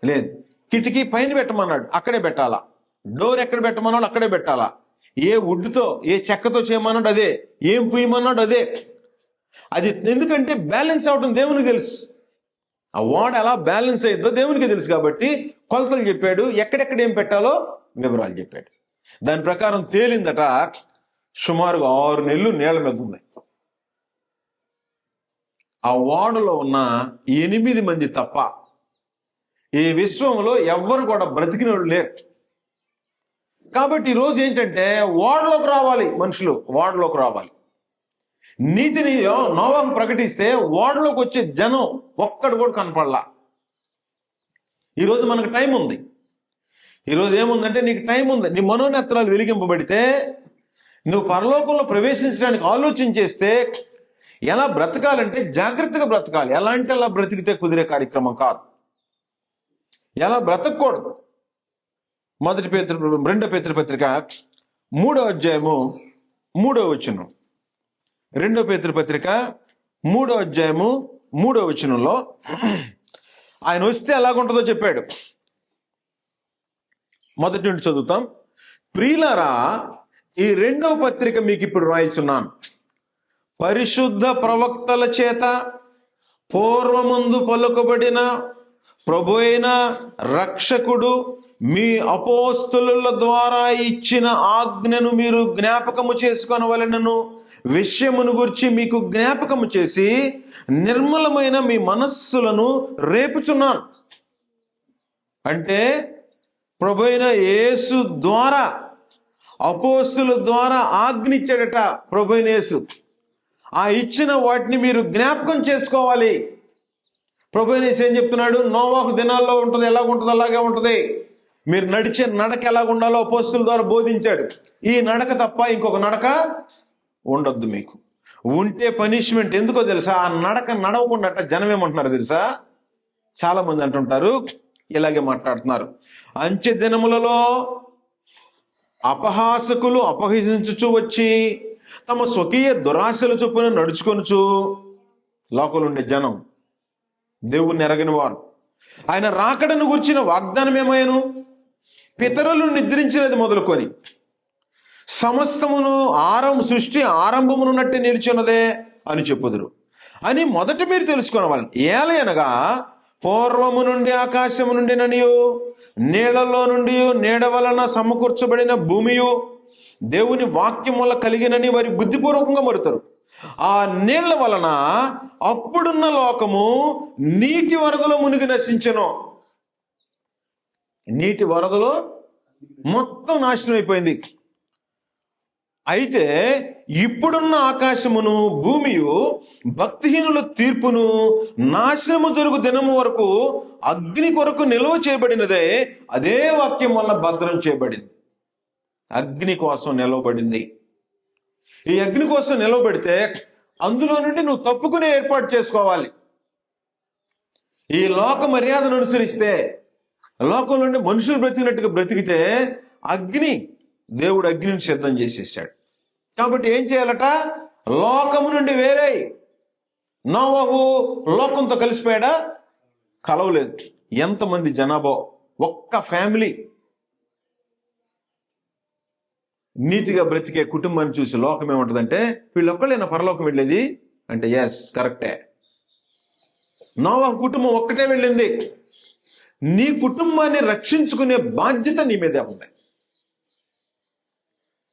లేదు. కిటికీ పైన పెట్టమన్నాడు, అక్కడే పెట్టాలా. డోర్ ఎక్కడ పెట్టమన్నాడు, అక్కడే పెట్టాలా. ఏ వుడ్తో, ఏ చెక్కతో చేయమన్నాడు అదే, ఏం పుయ్యమన్నాడు అదే. అది ఎందుకంటే బ్యాలెన్స్ అవడం దేవునికి తెలుసు. ఆ వాడు ఎలా బ్యాలెన్స్ అయ్యిద్దో దేవునికి తెలుసు. కాబట్టి కొలతలు చెప్పాడు, ఎక్కడెక్కడ ఏం పెట్టాలో వివరాలు చెప్పాడు. దాని ప్రకారం తేలిందట, సుమారుగా 6 నెలలు నీళ్ల మీద ఉంది. ఆ ఓడలో ఉన్న 8 మంది తప్ప ఈ విశ్వంలో ఎవ్వరు కూడా బ్రతికిన వాళ్ళు లేరు. కాబట్టి ఈరోజు ఏంటంటే, ఓడలోకి రావాలి మనుషులు, ఓడలోకి రావాలి. నీతిని నోవాహు ప్రకటిస్తే ఓడలోకి వచ్చే జనం ఒక్కడు కూడా కనపడలా. ఈరోజు మనకు టైం ఉంది. ఈరోజు ఏముందంటే, నీకు టైం ఉంది. నీ మనోనేత్రాలు వెలిగింపబడితే నువ్వు పరలోకంలో ప్రవేశించడానికి ఆలోచన చేస్తే, ఎలా బ్రతకాలంటే జాగ్రత్తగా బ్రతకాలి. ఎలా అంటే అలా బ్రతికితే కుదిరే కార్యక్రమం కాదు. ఎలా బ్రతకూడదు. 2 పేతురు పత్రిక 3వ అధ్యాయము 3వ వచనం. 2 పేతురు పత్రిక 3వ అధ్యాయము 3వ వచనంలో ఆయన వస్తే ఎలాగుంటుందో చెప్పాడు. మొదటి నుండి చదువుతాం. ప్రియులారా, ఈ 2వ పత్రిక మీకు ఇప్పుడు రాయిచున్నాను. పరిశుద్ధ ప్రవక్తల చేత పూర్వమందు పలుకబడిన ప్రభువైన రక్షకుడు మీ అపోస్తలుల ద్వారా ఇచ్చిన ఆజ్ఞను మీరు జ్ఞాపకము చేసుకొనవలెనను విషయమును గురించి మీకు జ్ఞాపకము చేసి నిర్మలమైన మీ మనస్సులను రేపుచున్నాను. అంటే ప్రభువైన యేసు ద్వారా, అపోస్తలుల ద్వారా ఆజ్ఞ ఇచ్చాడట ప్రభువైన యేసు. ఆ ఇచ్చిన వాటిని మీరు జ్ఞాపకం చేసుకోవాలి. ప్రభువైన యేసు ఏం చెప్తున్నాడు? నోవాహు దినాల్లో ఉంటుంది, ఎలాగుంటుంది అలాగే ఉంటుంది. మీరు నడిచే నడక ఎలాగుండాలో అపోస్తలుల ద్వారా బోధించాడు. ఈ నడక తప్ప ఇంకొక నడక ఉండొద్దు మీకు. ఉంటే పనిష్మెంట్. ఎందుకో తెలుసా? ఆ నడక నడవకుండా జనం ఏమంటున్నారు తెలుసా? చాలా మంది అంటుంటారు, ఇలాగే మాట్లాడుతున్నారు, అంచె దినములలో అపహాసకులు అపహసించుచు వచ్చి తమ స్వకీయ దురాశల చొప్పున నడుచుకొనుచు, లోకంలో ఉండే జనం దేవుణ్ణి ఎరగని వారు, ఆయన రాకడను గురించిన వాగ్దానం ఏమైను? పితరులు నిద్రించినది మొదలుకొని సమస్తమును సృష్టి ఆరంభమునున్నట్టే నిలిచినదే అని చెప్పుదురు అని మొదట మీరు తెలుసుకొనవాలని. ఏలయనగా పూర్వము నుండి ఆకాశము నుండి ననియు, నీళ్లలో నుండి నీడ వలన సమకూర్చబడిన భూమియు దేవుని వాక్యం వల్ల కలిగినని వారి బుద్ధిపూర్వకంగా మరుతారు. ఆ నీళ్ల వలన అప్పుడున్న లోకము నీటి వరదలో మునిగి నశించెను. నీటి వరదలో మొత్తం నాశనం అయిపోయింది. అయితే ఇప్పుడున్న ఆకాశమును భూమియు భక్తిహీనుల తీర్పును నాశనము జరుగు దినము వరకు అగ్ని కొరకు నిల్వ చేయబడినదే. అదే వాక్యం వల్ల భద్రం చేయబడింది. అగ్ని కోసం నిలవబడింది. ఈ అగ్ని కోసం నిలవబడితే అందులో నుండి నువ్వు తప్పుకునే ఏర్పాటు చేసుకోవాలి. ఈ లోక మర్యాదను అనుసరిస్తే, లోకం నుండి మనుషులు బ్రతికినట్టుగా బ్రతికితే దేవుడు అగ్నిని సిద్ధం చేసేసాడు. కాబట్టి ఏం చేయాలట? లోకము నుండి వేరే. నోవహు లోకంతో కలిసిపోయాడా? కలవలేదు. ఎంతమంది జనాభా, ఒక్క ఫ్యామిలీ నీతిగా బ్రతికే కుటుంబాన్ని చూసి లోకం ఏముంటుందంటే, వీళ్ళొక్కళ్ళైనా పరలోకం వెళ్ళేది అంటే ఎస్, కరెక్టే. నోవహు కుటుంబం ఒక్కటే వెళ్ళింది. నీ కుటుంబాన్ని రక్షించుకునే బాధ్యత నీ మీదే ఉంది.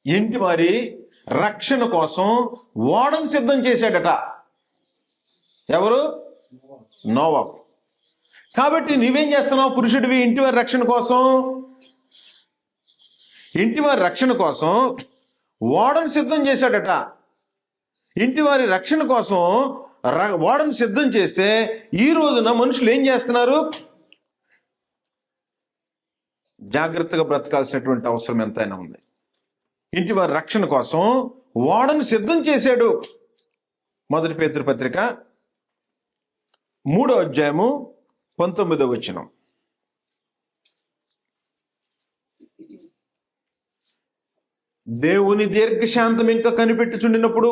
ఏంటి మరి? రక్షణ కోసం ఓడను సిద్ధం చేశాడట. ఎవరు? నోవహు. కాబట్టి నువ్వేం చేస్తున్నావు? పురుషుడివి ఇంటివారి రక్షణ కోసం, ఇంటివారి రక్షణ కోసం ఓడను సిద్ధం చేశాడట. ఇంటివారి రక్షణ కోసం ఓడను సిద్ధం చేస్తే ఈ రోజున మనుషులు ఏం చేస్తున్నారు? జాగ్రత్తగా బ్రతకాల్సినటువంటి అవసరం ఎంతైనా ఉంది. ఇంటివారి రక్షణ కోసం ఓడను సిద్ధం చేశాడు. 1 పేతురు పత్రిక 3వ అధ్యాయము 19వ వచనం. దేవుని దీర్ఘశాంతం ఇంకా కనిపెట్టుచుండినప్పుడు,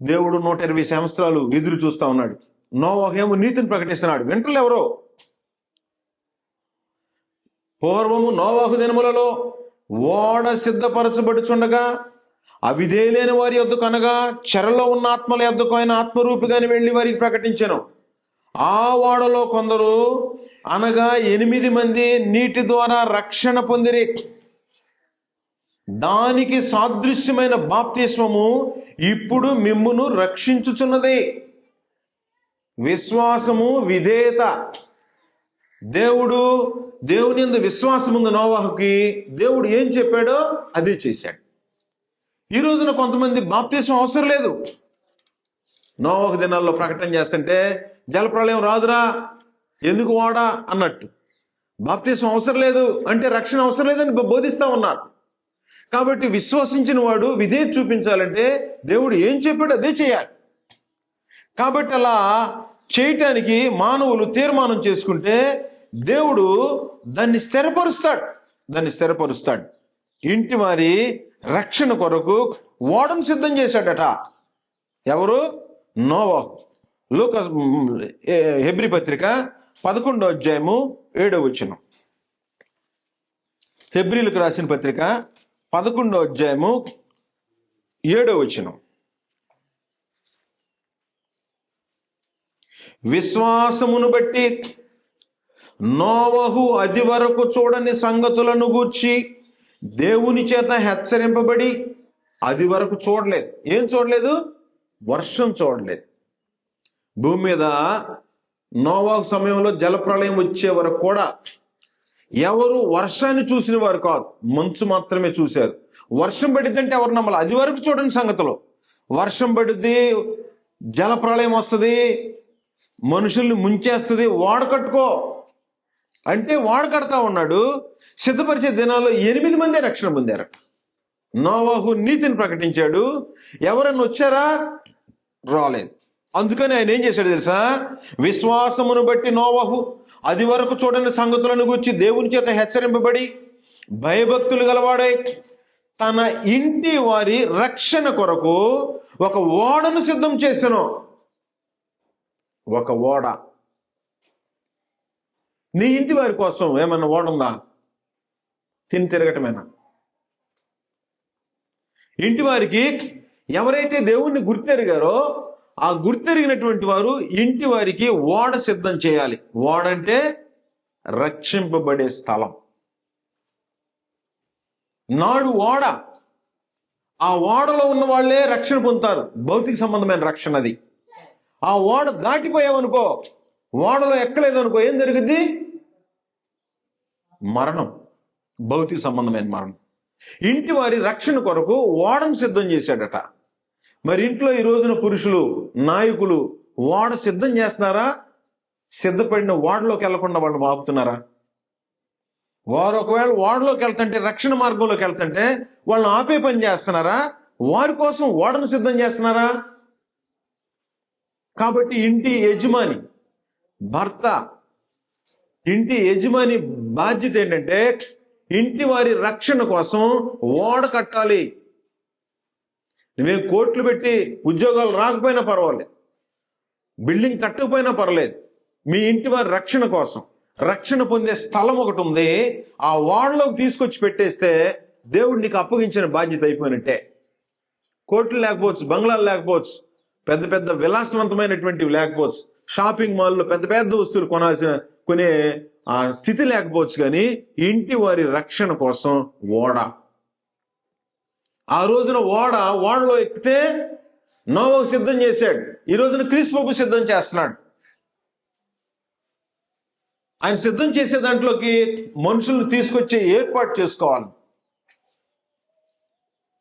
దేవుడు 120 సంవత్సరాలు ఎదురు చూస్తా ఉన్నాడు. నోవహు ఏమో నీతిని ప్రకటిస్తున్నాడు. వింటలు ఎవరో? పూర్వము నోవహు దినములలో ఓడ సిద్ధపరచబడుచుండగా అవిధేయులైన వారి యొద్దకు, అనగా చెరలో ఉన్న ఆత్మల యొద్దకు ఆయన ఆత్మరూపిగాని వెళ్ళి వారికి ప్రకటించెను. ఆ ఓడలో కొందరు, అనగా 8 మంది నీటి ద్వారా రక్షణ పొందిరి. దానికి సాదృశ్యమైన బాప్తిస్మము ఇప్పుడు మిమ్మును రక్షించుచున్నది. విశ్వాసము, విధేయత. దేవుని యందు విశ్వాసం ఉంది నోవహుకి. దేవుడు ఏం చెప్పాడో అదే చేశాడు. ఈ రోజున కొంతమంది బాప్తిస్మం అవసరం లేదు. నోవహు దినాల్లో ప్రకటన చేస్తుంటే జలప్రళయం రాదురా, ఎందుకు వాడా అన్నట్టు. బాప్తిస్మం అవసరం లేదు అంటే రక్షణ అవసరం లేదని బోధిస్తా ఉన్నారు. కాబట్టి విశ్వసించిన వాడు విధేయత చూపించాలంటే దేవుడు ఏం చెప్పాడో అదే చేయాలి. కాబట్టి అలా చేయటానికి మానవులు తీర్మానం చేసుకుంటే దేవుడు దాన్ని స్థిరపరుస్తాడు. ఇంటి వారి రక్షణ కొరకు ఓడను సిద్ధం చేశాడట. ఎవరు? నోవహు. హెబ్రీ పత్రిక 11వ అధ్యాయము 7వ వచనం. హెబ్రీలకు రాసిన పత్రిక 11వ అధ్యాయము 7వ వచనం. విశ్వాసమును బట్టి నోవహు అది వరకు చూడని సంగతులను గూర్చి దేవుని చేత హెచ్చరింపబడి, అది వరకు చూడలేదు. ఏం చూడలేదు? వర్షం చూడలేదు. భూమి మీద నోవహు సమయంలో జలప్రళయం వచ్చే వరకు కూడా ఎవరు వర్షాన్ని చూసిన వారు కాదు, మంచు మాత్రమే చూశారు. వర్షం పడిద్దంటే ఎవరు నమ్మాలి? అది వరకు చూడని సంగతులు. వర్షం పడుద్ది, జలప్రళయం వస్తుంది, మనుషుల్ని ముంచేస్తుంది, ఓడ కట్టుకో అంటే ఓడ కడతా ఉన్నాడు. సిద్ధపరిచే దినాల్లో 8 మంది రక్షణ పొందారట. నోవహు నీతిని ప్రకటించాడు. ఎవరన్నా వచ్చారా? రాలేదు. అందుకని ఆయన ఏం చేశాడు తెలుసా? విశ్వాసమును బట్టి నోవహు అది వరకు చూడని సంగతులను గురించి దేవుని చేత హెచ్చరింపబడి భయభక్తులు గలవాడై తన ఇంటి వారి రక్షణ కొరకు ఒక ఓడను సిద్ధం చేసెను. ఒక ఓడ. నీ ఇంటి వారి కోసం ఏమన్నా ఓడ ఉందా? తిని తిరగటమేనా? ఇంటి వారికి ఎవరైతే దేవుణ్ణి గుర్తెరిగారో ఆ గుర్తెరిగినటువంటి వారు ఇంటి వారికి ఓడ సిద్ధం చేయాలి. ఓడ అంటే రక్షింపబడే స్థలం. నాడు ఓడ, ఆ ఓడలో ఉన్న వాళ్ళే రక్షణ పొందుతారు. భౌతిక సంబంధమైన రక్షణ అది. ఆ ఓడ దాటిపోయామనుకో, ఓడలో ఎక్కలేదనుకో, ఏం జరుగుద్ది? మరణం. భౌతిక సంబంధమైన మరణం. ఇంటి వారి రక్షణ కొరకు ఓడను సిద్ధం చేశాడట. మరి ఇంట్లో ఈ రోజున పురుషులు, నాయకులు ఓడ సిద్ధం చేస్తున్నారా? సిద్ధపడిన ఓడలోకి వెళ్లకుండా వాళ్ళు ఆపుతున్నారా? వారు ఒకవేళ ఓడలోకి వెళ్తుంటే, రక్షణ మార్గంలోకి వెళ్తుంటే వాళ్ళని ఆపే పని చేస్తున్నారా? వారి కోసం ఓడను సిద్ధం చేస్తున్నారా? కాబట్టి ఇంటి యజమాని, భర్త, ఇంటి యజమాని బాధ్యత ఏంటంటే ఇంటి వారి రక్షణ కోసం ఓడ కట్టాలి. నువ్వేం కోట్లు పెట్టి ఉద్యోగాలు రాకపోయినా పర్వాలేదు, బిల్డింగ్ కట్టకపోయినా పర్లేదు, మీ ఇంటి వారి రక్షణ కోసం రక్షణ పొందే స్థలం ఒకటి ఉంది. ఆ ఓడలోకి తీసుకొచ్చి పెట్టేస్తే దేవుడు నీకు అప్పగించిన బాధ్యత అయిపోయినట్టే. కోట్లు లేకపోవచ్చు, బంగ్లాలు లేకపోవచ్చు, పెద్ద పెద్ద విలాసవంతమైనటువంటివి లేకపోవచ్చు, షాపింగ్ మాల్లో పెద్ద పెద్ద వస్తువులు కొనే ఆ స్థితి లేకపోవచ్చు, కానీ ఇంటి వారి రక్షణ కోసం ఓడ. ఆ రోజున ఓడలో ఎక్కితే నోవహు సిద్ధం చేశాడు. ఈ రోజున క్రీస్తు ప్రభు సిద్ధం చేస్తున్నాడు. ఆయన సిద్ధం చేసే దాంట్లోకి మనుషులను తీసుకొచ్చే ఏర్పాటు చేసుకోవాలి.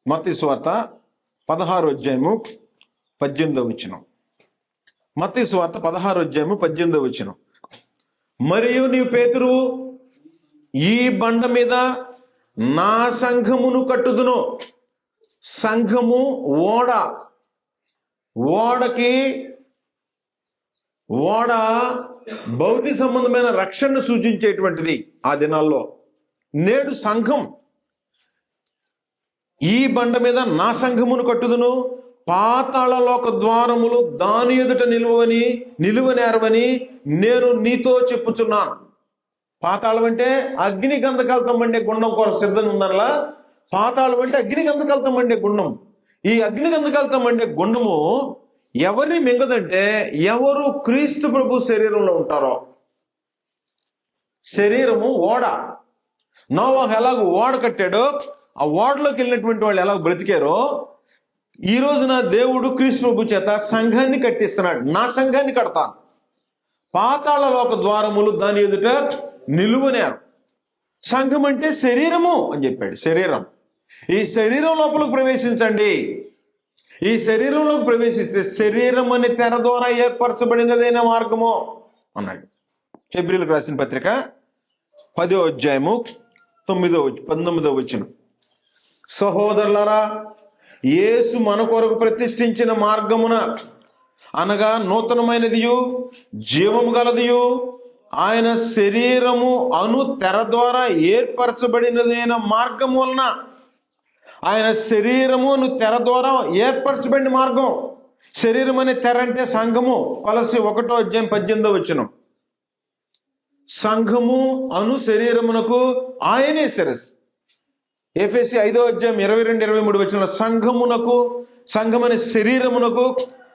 మత్తయి సువార్త 16:18. మత్తయి సువార్త 16:18. మరియు నీవు పేతురువు, ఈ బండ మీద నా సంఘమును కట్టుదును. సంఘము ఓడ. ఓడ భౌతిక సంబంధమైన రక్షణను సూచించేటువంటిది ఆ దినాల్లో. నేడు సంఘం, ఈ బండ మీద నా సంఘమును కట్టుదును, పాతాళలోక ద్వారములు దాని ఎదుట నిలువనేరవని నేను నీతో చెప్పుచున్నాను. పాతాళం అంటే అగ్ని గంధకాలతో మండే గుండం కొరకు సిద్ధం ఉందనలా. పాతాళం అంటే అగ్ని గంధకాలతో మండే గుండం. ఈ అగ్ని గంధకాలతో మండే గుండము ఎవరిని మింగదంటే ఎవరు క్రీస్తు ప్రభు శరీరంలో ఉంటారో. శరీరము ఓడ. నోవహు ఎలాగో ఓడ కట్టాడో, ఆ ఓడలోకి వెళ్ళినటువంటి వాళ్ళు ఎలాగో బ్రతికారో, ఈ రోజున దేవుడు క్రీస్తు ప్రభు చేత సంఘాన్ని కట్టిస్తున్నాడు. నా సంఘాన్ని కడతాను, పాతాళలోక ద్వారములు దాని ఎదుట నిలువనేరు. సంఘం అంటే శరీరము అని చెప్పాడు. శరీరం. ఈ శరీరం లోపలికి ప్రవేశించండి. ఈ శరీరంలోకి ప్రవేశిస్తే శరీరం అనే తెర ద్వారా ఏర్పరచబడినదైన మార్గము అన్నాడు. హెబ్రీయులకు రాసిన పత్రిక 10:19. సహోదరులారా, యేసు మన కొరకు ప్రతిష్ఠించిన మార్గమున, అనగా నూతనమైనదియు జీవము గలదియు ఆయన శరీరము అను తెర ద్వారా ఏర్పరచబడినదైన మార్గం వలన, ఆయన శరీరమును తెర ద్వారా ఏర్పరచబడిన మార్గం. శరీరం అనే తెర అంటే సంఘము. కొలస్సీ 1:18. సంఘము అను శరీరమునకు ఆయనే శిరస్సు. ఎఫెసీ 5:22-23. సంఘం అనే శరీరమునకు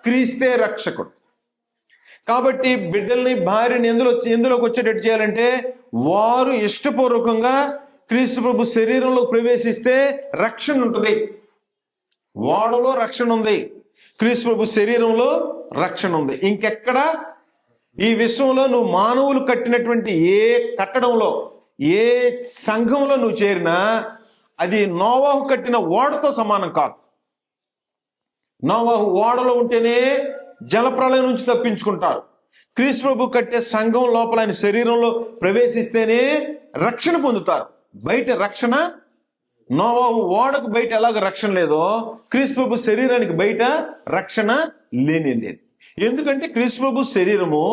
క్రీస్తే రక్షకుడు. కాబట్టి బిడ్డల్ని, భార్యని ఎందులోకి వచ్చేటట్టు చేయాలంటే వారు ఇష్టపూర్వకంగా క్రీస్తు ప్రభు శరీరంలో ప్రవేశిస్తే రక్షణ ఉంటుంది. ఓడలో రక్షణ ఉంది, క్రీస్తు ప్రభు శరీరంలో రక్షణ ఉంది. ఇంకెక్కడ ఈ విశ్వంలో నువ్వు మానవులు కట్టినటువంటి ఏ కట్టడంలో, ఏ సంఘంలో నువ్వు చేరినా అది నోవహు కట్టిన ఓడతో సమానం కాదు. నోవహు ఓడలో ఉంటేనే జలప్రళయం నుంచి తప్పించుకుంటారు. క్రీస్తు ప్రభు కట్టే సంఘం లోపల ఆయన శరీరంలో ప్రవేశిస్తేనే రక్షణ పొందుతారు. బయట రక్షణ, నోవహు ఓడకు బయట ఎలాగ రక్షణ లేదో క్రీస్తు ప్రభు శరీరానికి బయట రక్షణ లేనే లేదు. ఎందుకంటే క్రీస్తు ప్రభు శరీరము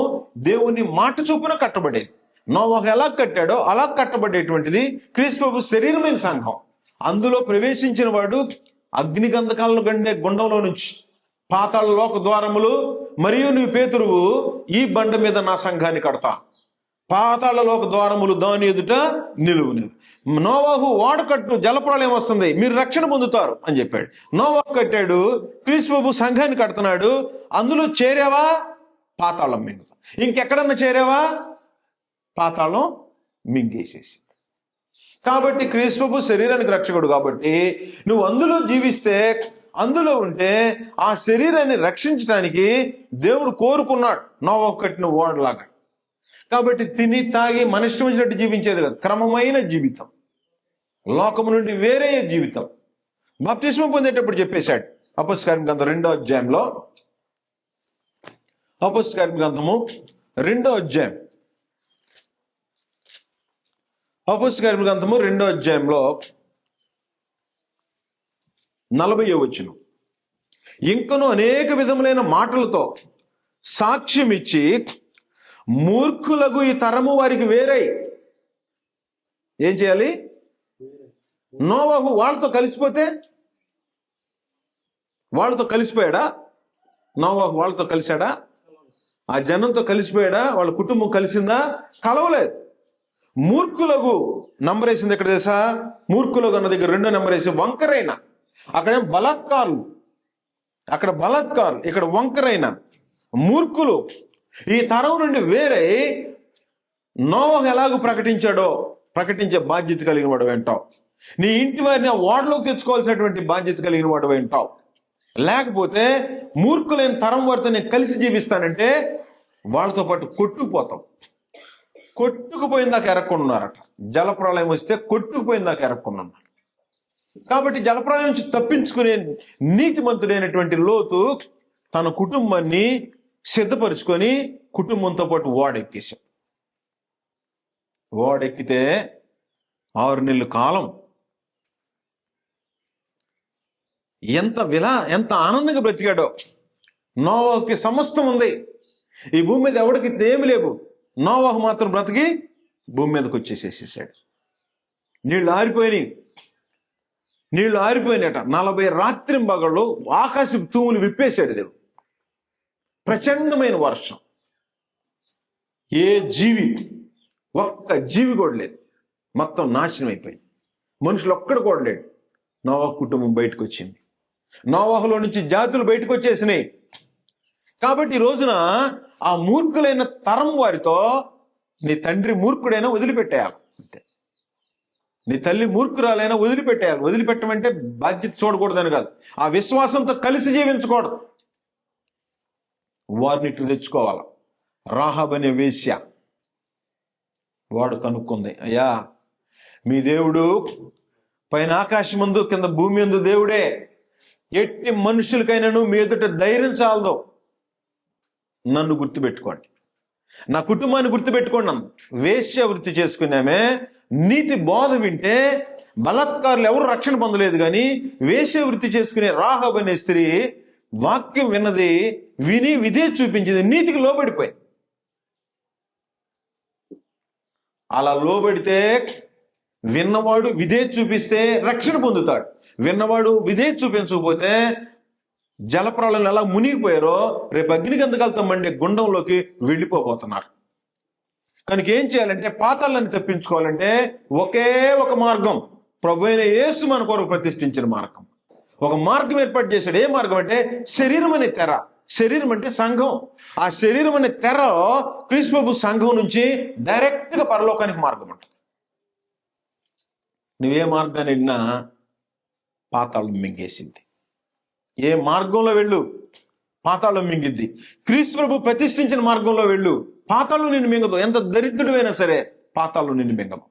దేవుని మాట చొప్పున కట్టబడేది. నోవహు ఎలా కట్టాడో అలా కట్టబడేటువంటిది క్రీస్తు ప్రభు శరీరమైన సంఘం. అందులో ప్రవేశించిన వాడు అగ్నిగంధకాలను గండే గుండంలో నుంచి పాతాళ లోక ద్వారములు మరియు నీ పేతురువు ఈ బండ మీద నా సంఘాన్ని కడతా, పాతాళ లోక ద్వారములు దాని ఎదుట నిలువుని. నోవాహు వాడకట్టు జలప్రళయం వస్తుంది, మీరు రక్షణ పొందుతారు అని చెప్పాడు. నోవాహు కట్టాడు, క్రీస్తు ప్రభు సంఘాన్ని కడుతున్నాడు. అందులో చేరావా? పాతాళం మింగుతా. ఇంకెక్కడన్నా చేరావా? పాతాళం మింగేసేసి. కాబట్టి క్రీస్తు ప్రభు శరీరానికి రక్షకుడు కాబట్టి నువ్వు అందులో జీవిస్తే, అందులో ఉంటే ఆ శరీరాన్ని రక్షించడానికి దేవుడు కోరుకున్నాడు నోవాహు కట్టిన ఓడలాగా. కాబట్టి తిని తాగి మన ఇష్టం వచ్చినట్టు జీవించేది కాదు, క్రమమైన జీవితం, లోకము నుండి వేరే జీవితం. బాప్తిస్మం పొందేటప్పుడు చెప్పేశాడు అపోస్తలుల కార్యముల గ్రంథం 2వ అధ్యాయంలో, అపోస్తలుల కార్యముల గ్రంథము 2వ అధ్యాయం, అపోస్తలుల కార్యముల గ్రంథము 2వ అధ్యాయంలో 40వ వచనం, ఇంకను అనేక విధములైన మాటలతో సాక్ష్యం ఇచ్చి మూర్ఖులకు ఈ తరము వారికి వేరై ఏం చేయాలి? నోవాహు వాళ్ళతో కలిసిపోతే, వాళ్ళతో కలిసిపోయాడా? నోవాహు వాళ్ళతో కలిశాడా? ఆ జనంతో కలిసిపోయాడా? వాళ్ళ కుటుంబం కలిసిందా? కలవలేదు. మూర్ఖులకు నంబర్ వేసింది ఎక్కడ తెలుసా? మూర్ఖులకు అన్న దగ్గర 2వ నంబర్ వేసి వంకరైన, అక్కడ బలాత్కారులు, అక్కడ బలాత్కారులు, ఇక్కడ వంకరైన మూర్ఖులు ఈ తరం నుండి వేరే. నోవాహు ఎలాగూ ప్రకటించాడో ప్రకటించే బాధ్యత కలిగిన వాడు వింటావు. నీ ఇంటి వారిని ఆ ఓడలోకి తెచ్చుకోవాల్సినటువంటి బాధ్యత కలిగిన వాడు వింటావు. లేకపోతే మూర్ఖులైన తరం వారితో నేను కలిసి జీవిస్తానంటే వాళ్ళతో పాటు కొట్టుకుపోతాం. కొట్టుకుపోయిందాక ఎరక్కున్నారట. జలప్రళయం వస్తే కొట్టుకుపోయిందాక ఎరక్కున్నారు. కాబట్టి జలప్రళయం నుంచి తప్పించుకునే నీతిమంతుడైనటువంటి లోతు తన కుటుంబాన్ని సిద్ధపరుచుకొని కుటుంబంతో పాటు ఓడెక్కేశాం. ఓడెక్కితే 6 నెలల కాలం ఎంత ఆనందంగా బ్రతికాడో. నోవాహుకి సమస్తం ఉంది, ఈ భూమి మీద ఎవడికి ఏమి లేవు. నోవాహు మాత్రం బ్రతికి భూమి మీదకి వచ్చేసేసాడు. నీళ్లు ఆరిపోయినట. 40 రాత్రింబగళ్ళు ఆకాశపు తూములు విప్పేశాడు దేవుడు. ప్రచండమైన వర్షం. ఏ జీవి, ఒక్క జీవి కూడా లేదు, మొత్తం నాశనం అయిపోయింది. మనుషులు ఒక్కడు కూడా లేడు. నోవాహు కుటుంబం బయటకు వచ్చింది. నోవాహులో నుంచి జాతులు బయటకు వచ్చేసినాయి. కాబట్టి ఈ రోజున ఆ మూర్ఖులైన తరం వారితో నీ తండ్రి మూర్ఖుడైనా వదిలిపెట్టేయాలి అంతే. నీ తల్లి మూర్ఖురాలైనా వదిలిపెట్టేయాలి. వదిలిపెట్టమంటే బాధ్యత చూడకూడదని కాదు, ఆ విశ్వాసంతో కలిసి జీవించకూడదు. వారిని ఇట్లు తెచ్చుకోవాలి. రాహాబు అనే వేశ్య వాడు కనుక్కుంది, అయ్యా మీ దేవుడు పైన ఆకాశమందు కింద భూమి యందు దేవుడే, ఎట్టి మనుషులకైనాను మీ ఎదుట ధైర్యం చాలదో, నన్ను గుర్తుపెట్టుకోండి, నా కుటుంబాన్ని గుర్తుపెట్టుకోండి అంది. వేశ్య వృత్తి చేసుకున్నామే నీతి బోధ వింటే బలాత్కారులు ఎవరు రక్షణ పొందలేదు, కానీ వేశ్య వృత్తి చేసుకునే రాహాబు అనే స్త్రీ వాక్యం విన్నది, విని విధే చూపించింది, నీతికి లోబడిపోయింది. అలా లోబడితే విన్నవాడు విధే చూపిస్తే రక్షణ పొందుతాడు. విన్నవాడు విధే చూపించకపోతే జలప్రళయం ఎలా మునిగిపోయారో రేపు అగ్నిగంధకాలతో మండే గుండంలోకి వెళ్ళిపోబోతున్నారు. కనుక ఏం చేయాలంటే పాతాళాన్ని తప్పించుకోవాలంటే ఒకే ఒక మార్గం, ప్రభు అయిన యేసు మన కొరకు ప్రతిష్ఠించిన మార్గం. ఒక మార్గం ఏర్పాటు చేశాడు. ఏ మార్గం అంటే శరీరం అనే తెర. శరీరం అంటే సంఘం. ఆ శరీరం అనే తెర క్రీస్తు ప్రభు సంఘం నుంచి డైరెక్ట్ గా పరలోకానికి మార్గం ఉంటుంది. నువ్వే మార్గాన్ని వెళ్ళినా పాతాళం మింగేసింది. ఏ మార్గంలో వెళ్ళు పాతాళం మింగిద్ది. క్రీస్తు ప్రభు ప్రతిష్ఠించిన మార్గంలో వెళ్ళు, పాతాళం నిన్ను మింగదు. ఎంత దరిద్రుడైనా సరే పాతాళం నిన్ను మింగదు.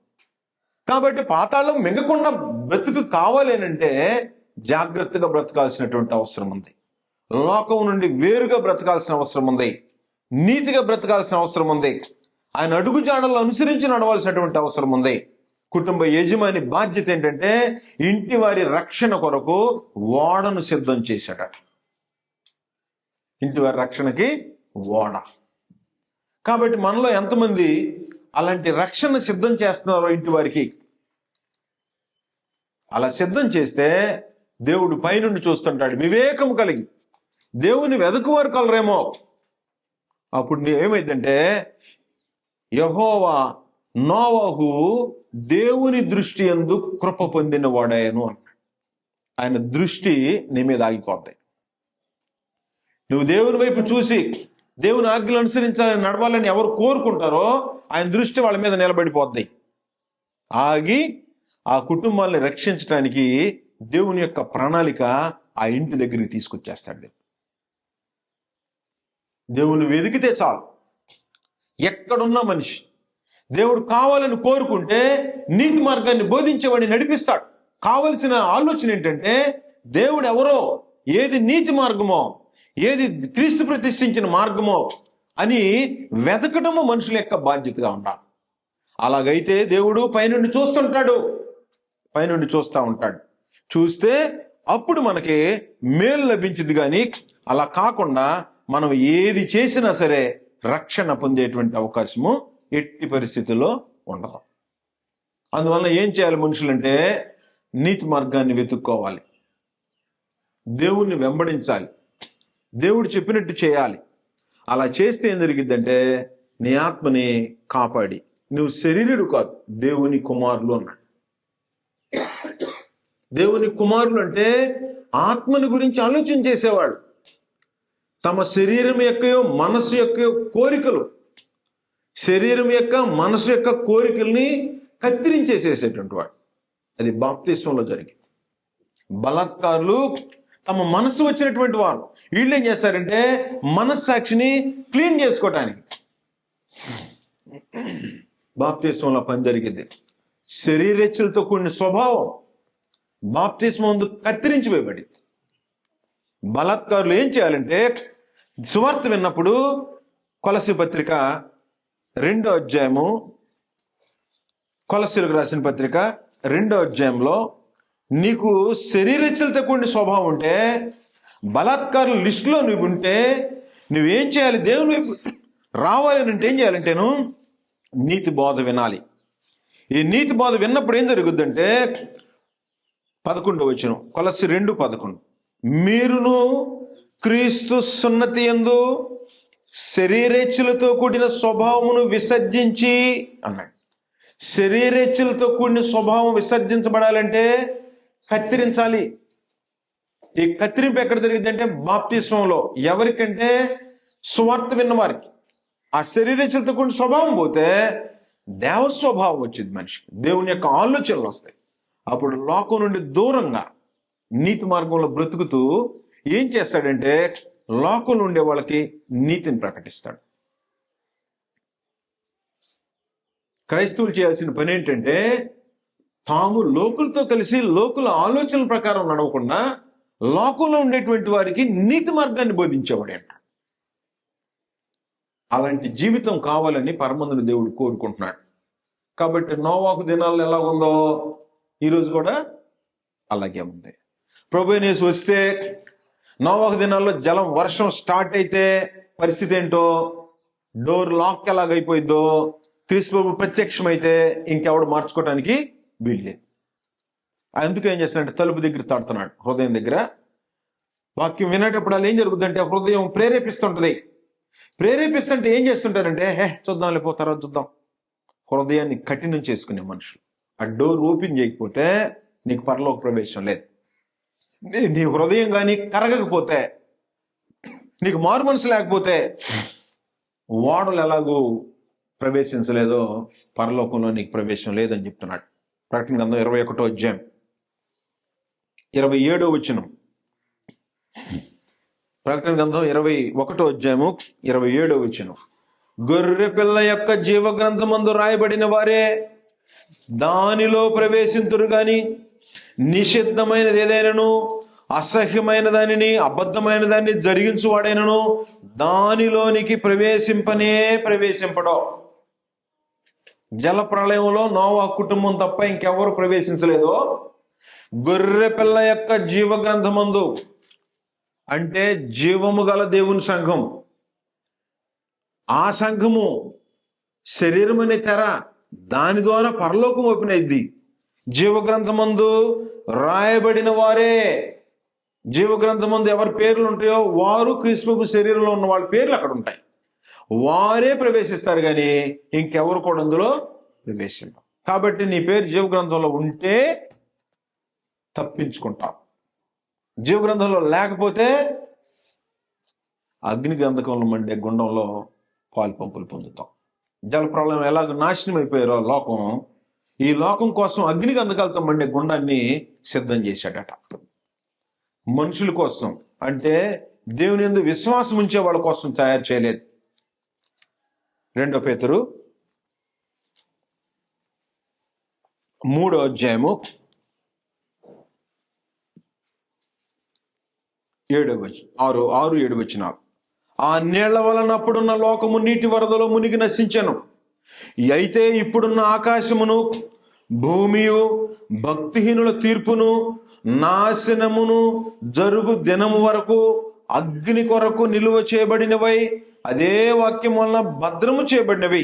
కాబట్టి పాతాళం మింగకుండా బ్రతుకు కావాలేనంటే జాగ్రత్తగా బ్రతకాల్సినటువంటి అవసరం ఉంది. లోకం నుండి వేరుగా బ్రతకాల్సిన అవసరం ఉంది. నీతిగా బ్రతకాల్సిన అవసరం ఉంది. ఆయన అడుగుజాడలను అనుసరించి నడవాల్సినటువంటి అవసరం ఉంది. కుటుంబ యజమాని బాధ్యత ఏంటంటే ఇంటి వారి రక్షణ కొరకు ఓడను సిద్ధం చేశాడట. ఇంటి వారి రక్షణకి ఓడ. కాబట్టి మనలో ఎంతమంది అలాంటి రక్షణ సిద్ధం చేస్తున్నారో ఇంటి వారికి, అలా సిద్ధం చేస్తే దేవుడు పైనుండి చూస్తుంటాడు వివేకము కలిగి. దేవుని వెదకువారు కలరేమో. అప్పుడు ఏమైందంటే యెహోవా నోవహు దేవుని దృష్టి యందు కృప పొందిన వాడాయను అన్నాడు. ఆయన దృష్టి నీ మీద ఆగిపోతాయి. నువ్వు దేవుని వైపు చూసి దేవుని ఆజ్ఞలు అనుసరించాలని నడవాలని ఎవరు కోరుకుంటారో ఆయన దృష్టి వాళ్ళ మీద నిలబడిపోద్ది. ఆగి ఆ కుటుంబాన్ని రక్షించడానికి దేవుని యొక్క ప్రణాళిక ఆ ఇంటి దగ్గరికి తీసుకొచ్చేస్తాడు. దేవుని వెతికితే చాలు, ఎక్కడున్న మనిషి దేవుడు కావాలని కోరుకుంటే నీతి మార్గాన్ని బోధించేవాడిని నడిపిస్తాడు. కావలసిన ఆలోచన ఏంటంటే దేవుడు ఎవరో, ఏది నీతి మార్గమో, ఏది క్రీస్తు ప్రతిష్ఠించిన మార్గమో అని వెతకటము మనుషుల యొక్క బాధ్యతగా ఉండాలి. అలాగైతే దేవుడు పైనుండి చూస్తుంటాడు, పైనుండి చూస్తూ ఉంటాడు. చూస్తే అప్పుడు మనకి మేలు లభించింది. కానీ అలా కాకుండా మనం ఏది చేసినా సరే రక్షణ పొందేటువంటి అవకాశము ఎట్టి పరిస్థితుల్లో ఉండదు. అందువల్ల ఏం చేయాలి మనుషులంటే నీతి మార్గాన్ని వెతుక్కోవాలి, దేవుణ్ణి వెంబడించాలి, దేవుడు చెప్పినట్టు చేయాలి. అలా చేస్తే ఏం జరిగిద్దంటే నీ ఆత్మని కాపాడి నువ్వు శరీరుడు కాదు దేవుని కుమారులు అన్నాడు. దేవుని కుమారులు అంటే ఆత్మని గురించి ఆలోచన చేసేవాడు. తమ శరీరం యొక్క మనసు యొక్క కోరికలు, శరీరం యొక్క మనసు యొక్క కోరికల్ని కత్తిరించేసేసేటువంటి వాడు. అది బాప్తిస్మంలో జరిగింది. బలాత్కారులు తమ మనసు వచ్చినటువంటి వారు వీళ్ళు ఏం చేస్తారంటే మనస్సాక్షిని క్లీన్ చేసుకోవటానికి బాప్తిస్మంలో పని జరిగింది. శరీరేచ్ఛలతో కూడిన స్వభావం బాప్తిస్మం ముందు కత్తిరించి వేయబడింది. బలాత్కారులు ఏం చేయాలంటే సువార్త విన్నప్పుడు కొలస్సీ పత్రిక 2వ అధ్యాయము, కొలస్సీలకు రాసిన పత్రిక 2వ అధ్యాయంలో నీకు శరీరేచ్ఛలతో కూడిన స్వభావం ఉంటే, బలాత్కారుల లిస్టులో నువ్వు ఉంటే నువ్వేం చేయాలి? దేవుని వైపు రావాలి అంటే ఏం చేయాలంటేను నీతి బోధ వినాలి. ఈ నీతి బోధ విన్నప్పుడు ఏం జరుగుద్దంటే 11వ వచనం, కొలస్సీ 2:11, మీరును క్రీస్తు సున్నతి యందు శరీరేచ్ఛలతో కూడిన స్వభావమును విసర్జించి అన్నాడు. శరీరేచ్ఛలతో కూడిన స్వభావం విసర్జించబడాలంటే కత్తిరించాలి. ఈ కత్తిరింపు ఎక్కడ జరిగిందంటే బాప్తిస్మంలో. ఎవరికంటే సువార్త విన్నవారికి. ఆ శరీరేచ్ఛలతో కూడిన స్వభావం పోతే దేవ స్వభావం వచ్చింది మనిషికి, దేవుని యొక్క ఆలోచనలు వస్తాయి. అప్పుడు లోకం నుండి దూరంగా నీతి మార్గంలో బ్రతుకుతూ ఏం చేస్తాడంటే లోకంలో ఉండే వాళ్ళకి నీతిని ప్రకటిస్తాడు. క్రైస్తవులు చేయాల్సిన పని ఏంటంటే తాము లోకులతో కలిసి లోకుల ఆలోచనల ప్రకారం నడవకుండా లోకంలో ఉండేటువంటి వారికి నీతి మార్గాన్ని బోధించేవాడు అంట. అలాంటి జీవితం కావాలని పరమందుని దేవుడు కోరుకుంటున్నాడు. కాబట్టి నోవాహు దినాల్లో ఎలా ఉందో ఈరోజు కూడా అలాగే ఉంది. ప్రభువైన యేసు వస్తే నోవాహు దినాల్లో జలం వర్షం స్టార్ట్ అయితే పరిస్థితి ఏంటో, డోర్ లాక్ ఎలాగైపోయిద్దో, క్రీస్తు ప్రభు ప్రత్యక్షమైతే ఇంకెవడు మార్చుకోవటానికి వీల్లేదు. అందుకే ఏం చేస్తున్నాడంటే తలుపు దగ్గర తాడుతున్నాడు, హృదయం దగ్గర. వాక్యం వినేటప్పుడు అలా ఏం జరుగుతుందంటే హృదయం ప్రేరేపిస్తుంటది. ప్రేరేపిస్తుంటే ఏం చేస్తుంటారంటే చూద్దాం లేకపోతారో చూద్దాం. హృదయాన్ని కఠినం చేసుకునే మనుషులు. ఆ డోర్ ఓపెన్ చేయకపోతే నీకు పరలోక ప్రవేశం లేదు. నీ హృదయం కానీ కరగకపోతే, నీకు మారు మనసు లేకపోతే వాడలు ఎలాగూ ప్రవేశించలేదో పరలోకంలో నీకు ప్రవేశం లేదని చెప్తున్నాడు. ప్రకటన గ్రంథం 21వ అధ్యాయం 27వ వచనం. ప్రకటన గ్రంథం 21వ అధ్యాయము 27వ వచనం. గొర్రె పిల్ల యొక్క జీవ గ్రంథమందు రాయబడిన వారే దానిలో ప్రవేశింతురు గాని నిషిద్ధమైనది ఏదైనాను, అసహ్యమైన దానిని, అబద్ధమైన దాన్ని జరిగించువాడైనను దానిలోనికి ప్రవేశింపడో. జల ప్రళయంలో నోవా కుటుంబం తప్ప ఇంకెవరు ప్రవేశించలేదో గొర్రె పిల్ల యొక్క జీవ గ్రంథమందు, అంటే జీవము గల దేవుని సంఘం. ఆ సంఘము శరీరం అనే తెర, దాని ద్వారా పరలోకం ఓపెన్ అయింది. జీవగ్రంథమందు రాయబడిన వారే. జీవగ్రంథం ముందు ఎవరి పేర్లు ఉంటాయో వారు క్రీస్తు శరీరంలో ఉన్న వాళ్ళ పేర్లు అక్కడ ఉంటాయి. వారే ప్రవేశిస్తారు కానీ ఇంకెవరు కూడా అందులో ప్రవేశించరు. కాబట్టి నీ పేరు జీవగ్రంథంలో ఉంటే తప్పించుకుంటావు. జీవగ్రంథంలో లేకపోతే అగ్ని గంధకంలో మండే గుండంలో పాలు పంపులు పొందుతాం. జలప్రలయం ఎలాగ నాశనం అయిపోయారో లోకం, ఈ లోకం కోసం అగ్ని గంధకాలతో మండే గుండాన్ని సిద్ధం చేశాడట. మనుషుల కోసం అంటే దేవుని యందు విశ్వాసం ఉంచే వాళ్ళ కోసం తయారు చేయలేదు. 2 పేతురు 3వ అధ్యాయము 6-7 వచనాలు. ఆ నీళ్ల వలన అప్పుడున్న లోకము నీటి వరదలో మునిగి నశించెను. అయితే ఇప్పుడున్న ఆకాశమును భూమియు భక్తిహీనుల తీర్పును నాశనమును జరుగు దినము వరకు అగ్ని కొరకు నిలువ చేయబడినవై అదే వాక్యం వలన భద్రము చేయబడినవి.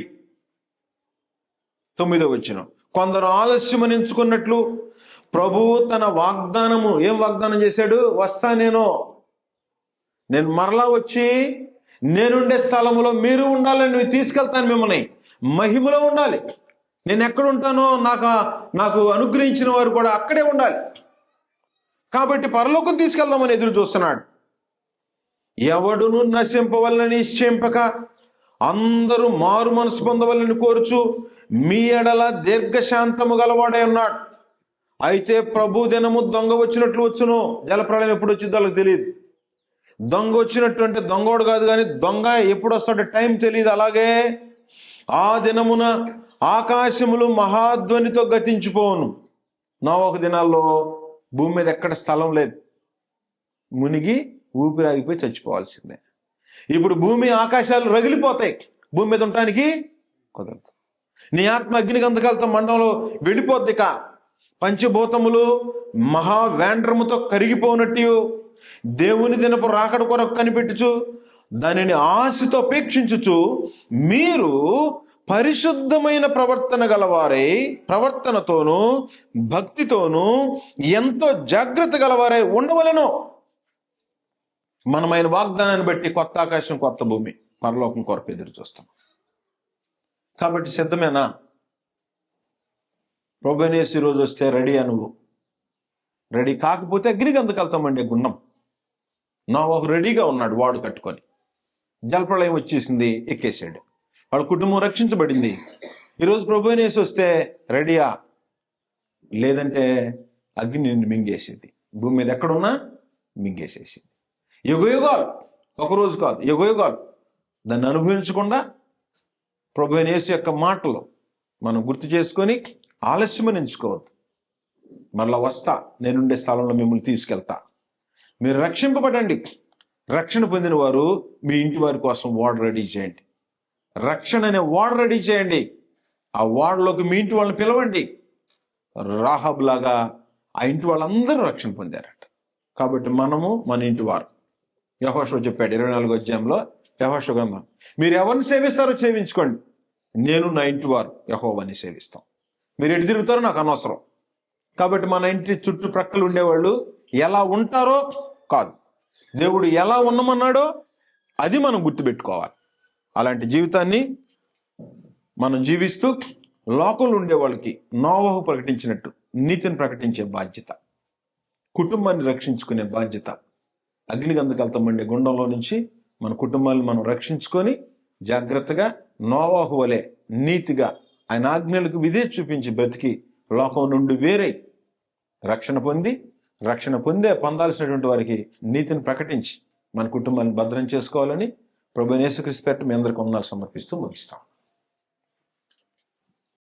9వ వచనం. కొందరు ఆలస్యమని ఎంచుకున్నట్లు ప్రభువు తన వాగ్దానము, ఏం వాగ్దానం చేశాడు? వస్తా నేను మరలా వచ్చి నేనుండే స్థలములో మీరు ఉండాలని తీసుకెళ్తాను, మిమ్మల్ని మహిమలో ఉండాలి. నేను ఎక్కడ ఉంటానో నాకు అనుగ్రహించిన వారు కూడా అక్కడే ఉండాలి. కాబట్టి పరలోకం తీసుకెళ్దామని ఎదురు చూస్తున్నాడు. ఎవడును నశింపవలని నిశ్చయింపక అందరూ మారు మనసు పొందవలని కోరుచు మీ ఎడల దీర్ఘశాంతము గలవాడై ఉన్నాడు. అయితే ప్రభు దినము దొంగ వచ్చినట్లు వచ్చును. జలప్రళయం ఎప్పుడు వచ్చిందో వాళ్ళకి తెలియదు. దొంగ వచ్చినట్టు అంటే దొంగోడు కాదు, కానీ దొంగ ఎప్పుడు వస్తాడో టైం తెలియదు. అలాగే ఆ దినమున ఆకాశములు మహాధ్వనితో గతించిపోవును. నోవహు దినాల్లో భూమి మీద ఎక్కడ స్థలం లేదు, మునిగి ఊపిరాగిపోయి చచ్చిపోవాల్సిందే. ఇప్పుడు భూమి ఆకాశాలు రగిలిపోతాయి, భూమి మీద ఉండటానికి కుదరదు. నీ ఆత్మ అగ్ని గంధకాలతో మండంలో వెళ్ళిపోద్ది. పంచభూతములు మహావేండ్రముతో కరిగిపోనట్టు దేవుని దినపు రాకడ కొరకు కనిపెట్టుచు దానిని ఆశతో అపేక్షించుచు మీరు పరిశుద్ధమైన ప్రవర్తన గలవారై, ప్రవర్తనతోనూ భక్తితోనూ ఎంతో జాగ్రత్త గలవారై ఉండవలెను. మనమైన వాగ్దానాన్ని బట్టి కొత్త ఆకాశం, కొత్త భూమి, పరలోకం కొరకు ఎదురు చూస్తాం. కాబట్టి సిద్ధమేనా? ప్రభువైన యేసు ఈ రోజు వస్తే రెడీయా? నువ్వు రెడీ కాకపోతే అగ్ని గంధకాలతో గుండం. నోవహు రెడీగా ఉన్నాడు, వాడు కట్టుకొని. జలప్రళయం వచ్చేసింది, ఎక్కేసాడు. వాళ్ళ కుటుంబం రక్షించబడింది. ఈరోజు ప్రభువైన యేసు వస్తే రెడీయా? లేదంటే అగ్ని నిన్ను మింగేసేది. భూమి మీద ఎక్కడున్నా మింగేసేసింది. యుగయుగాలు, ఒకరోజు కాదు, యుగయుగాలు దాన్ని అనుభవించకుండా ప్రభువైన యేసు యొక్క మాటలు మనం గుర్తు చేసుకొని ఆలస్యమని ఎంచుకోవద్దు. మరలా వస్తా, నేనుండే స్థలంలో మిమ్మల్ని తీసుకెళ్తా. మీరు రక్షింపబడండి. రక్షణ పొందిన వారు మీ ఇంటి వారి కోసం ఓడ రెడీ చేయండి. రక్షణ అనే ఓడ రెడీ చేయండి. ఆ ఓడలోకి మీ ఇంటి వాళ్ళని పిలవండి. రాహాబ్ లాగా ఆ ఇంటి వాళ్ళందరూ రక్షణ పొందారట. కాబట్టి మనము మన ఇంటి వారు. యెహోషువ చెప్పాడు 24వ అధ్యాయంలో, యెహోషువ గ్రంథం, మీరు ఎవరిని సేవిస్తారో సేవించుకోండి, నేను నా ఇంటి వారు యెహోవాని సేవిస్తాం. మీరు ఎటు తిరుగుతారో నాకు అనవసరం. కాబట్టి మన ఇంటి చుట్టుప్రక్కల ఉండేవాళ్ళు ఎలా ఉంటారో కాదు, దేవుడు ఎలా ఉండమన్నాడో అది మనం గుర్తుపెట్టుకోవాలి. అలాంటి జీవితాన్ని మనం జీవిస్తూ లోకంలో ఉండే వాళ్ళకి నోవహు ప్రకటించినట్టు నీతిని ప్రకటించే బాధ్యత, కుటుంబాన్ని రక్షించుకునే బాధ్యత. అగ్ని గంధకాలతో మండే గుండంలో నుంచి మన కుటుంబాన్ని మనం రక్షించుకొని జాగ్రత్తగా నోవహు వలె నీతిగా ఆయన ఆజ్ఞలకు విధే చూపించి బ్రతికి లోకం నుండి వేరై రక్షణ పొందాల్సినటువంటి వారికి నీతిని ప్రకటించి మన కుటుంబాన్ని భద్రం చేసుకోవాలని ప్రభువైన యేసుక్రీస్తు పేరిట మీ అందరికీ వందనాలు సమర్పిస్తూ ముగిస్తాం.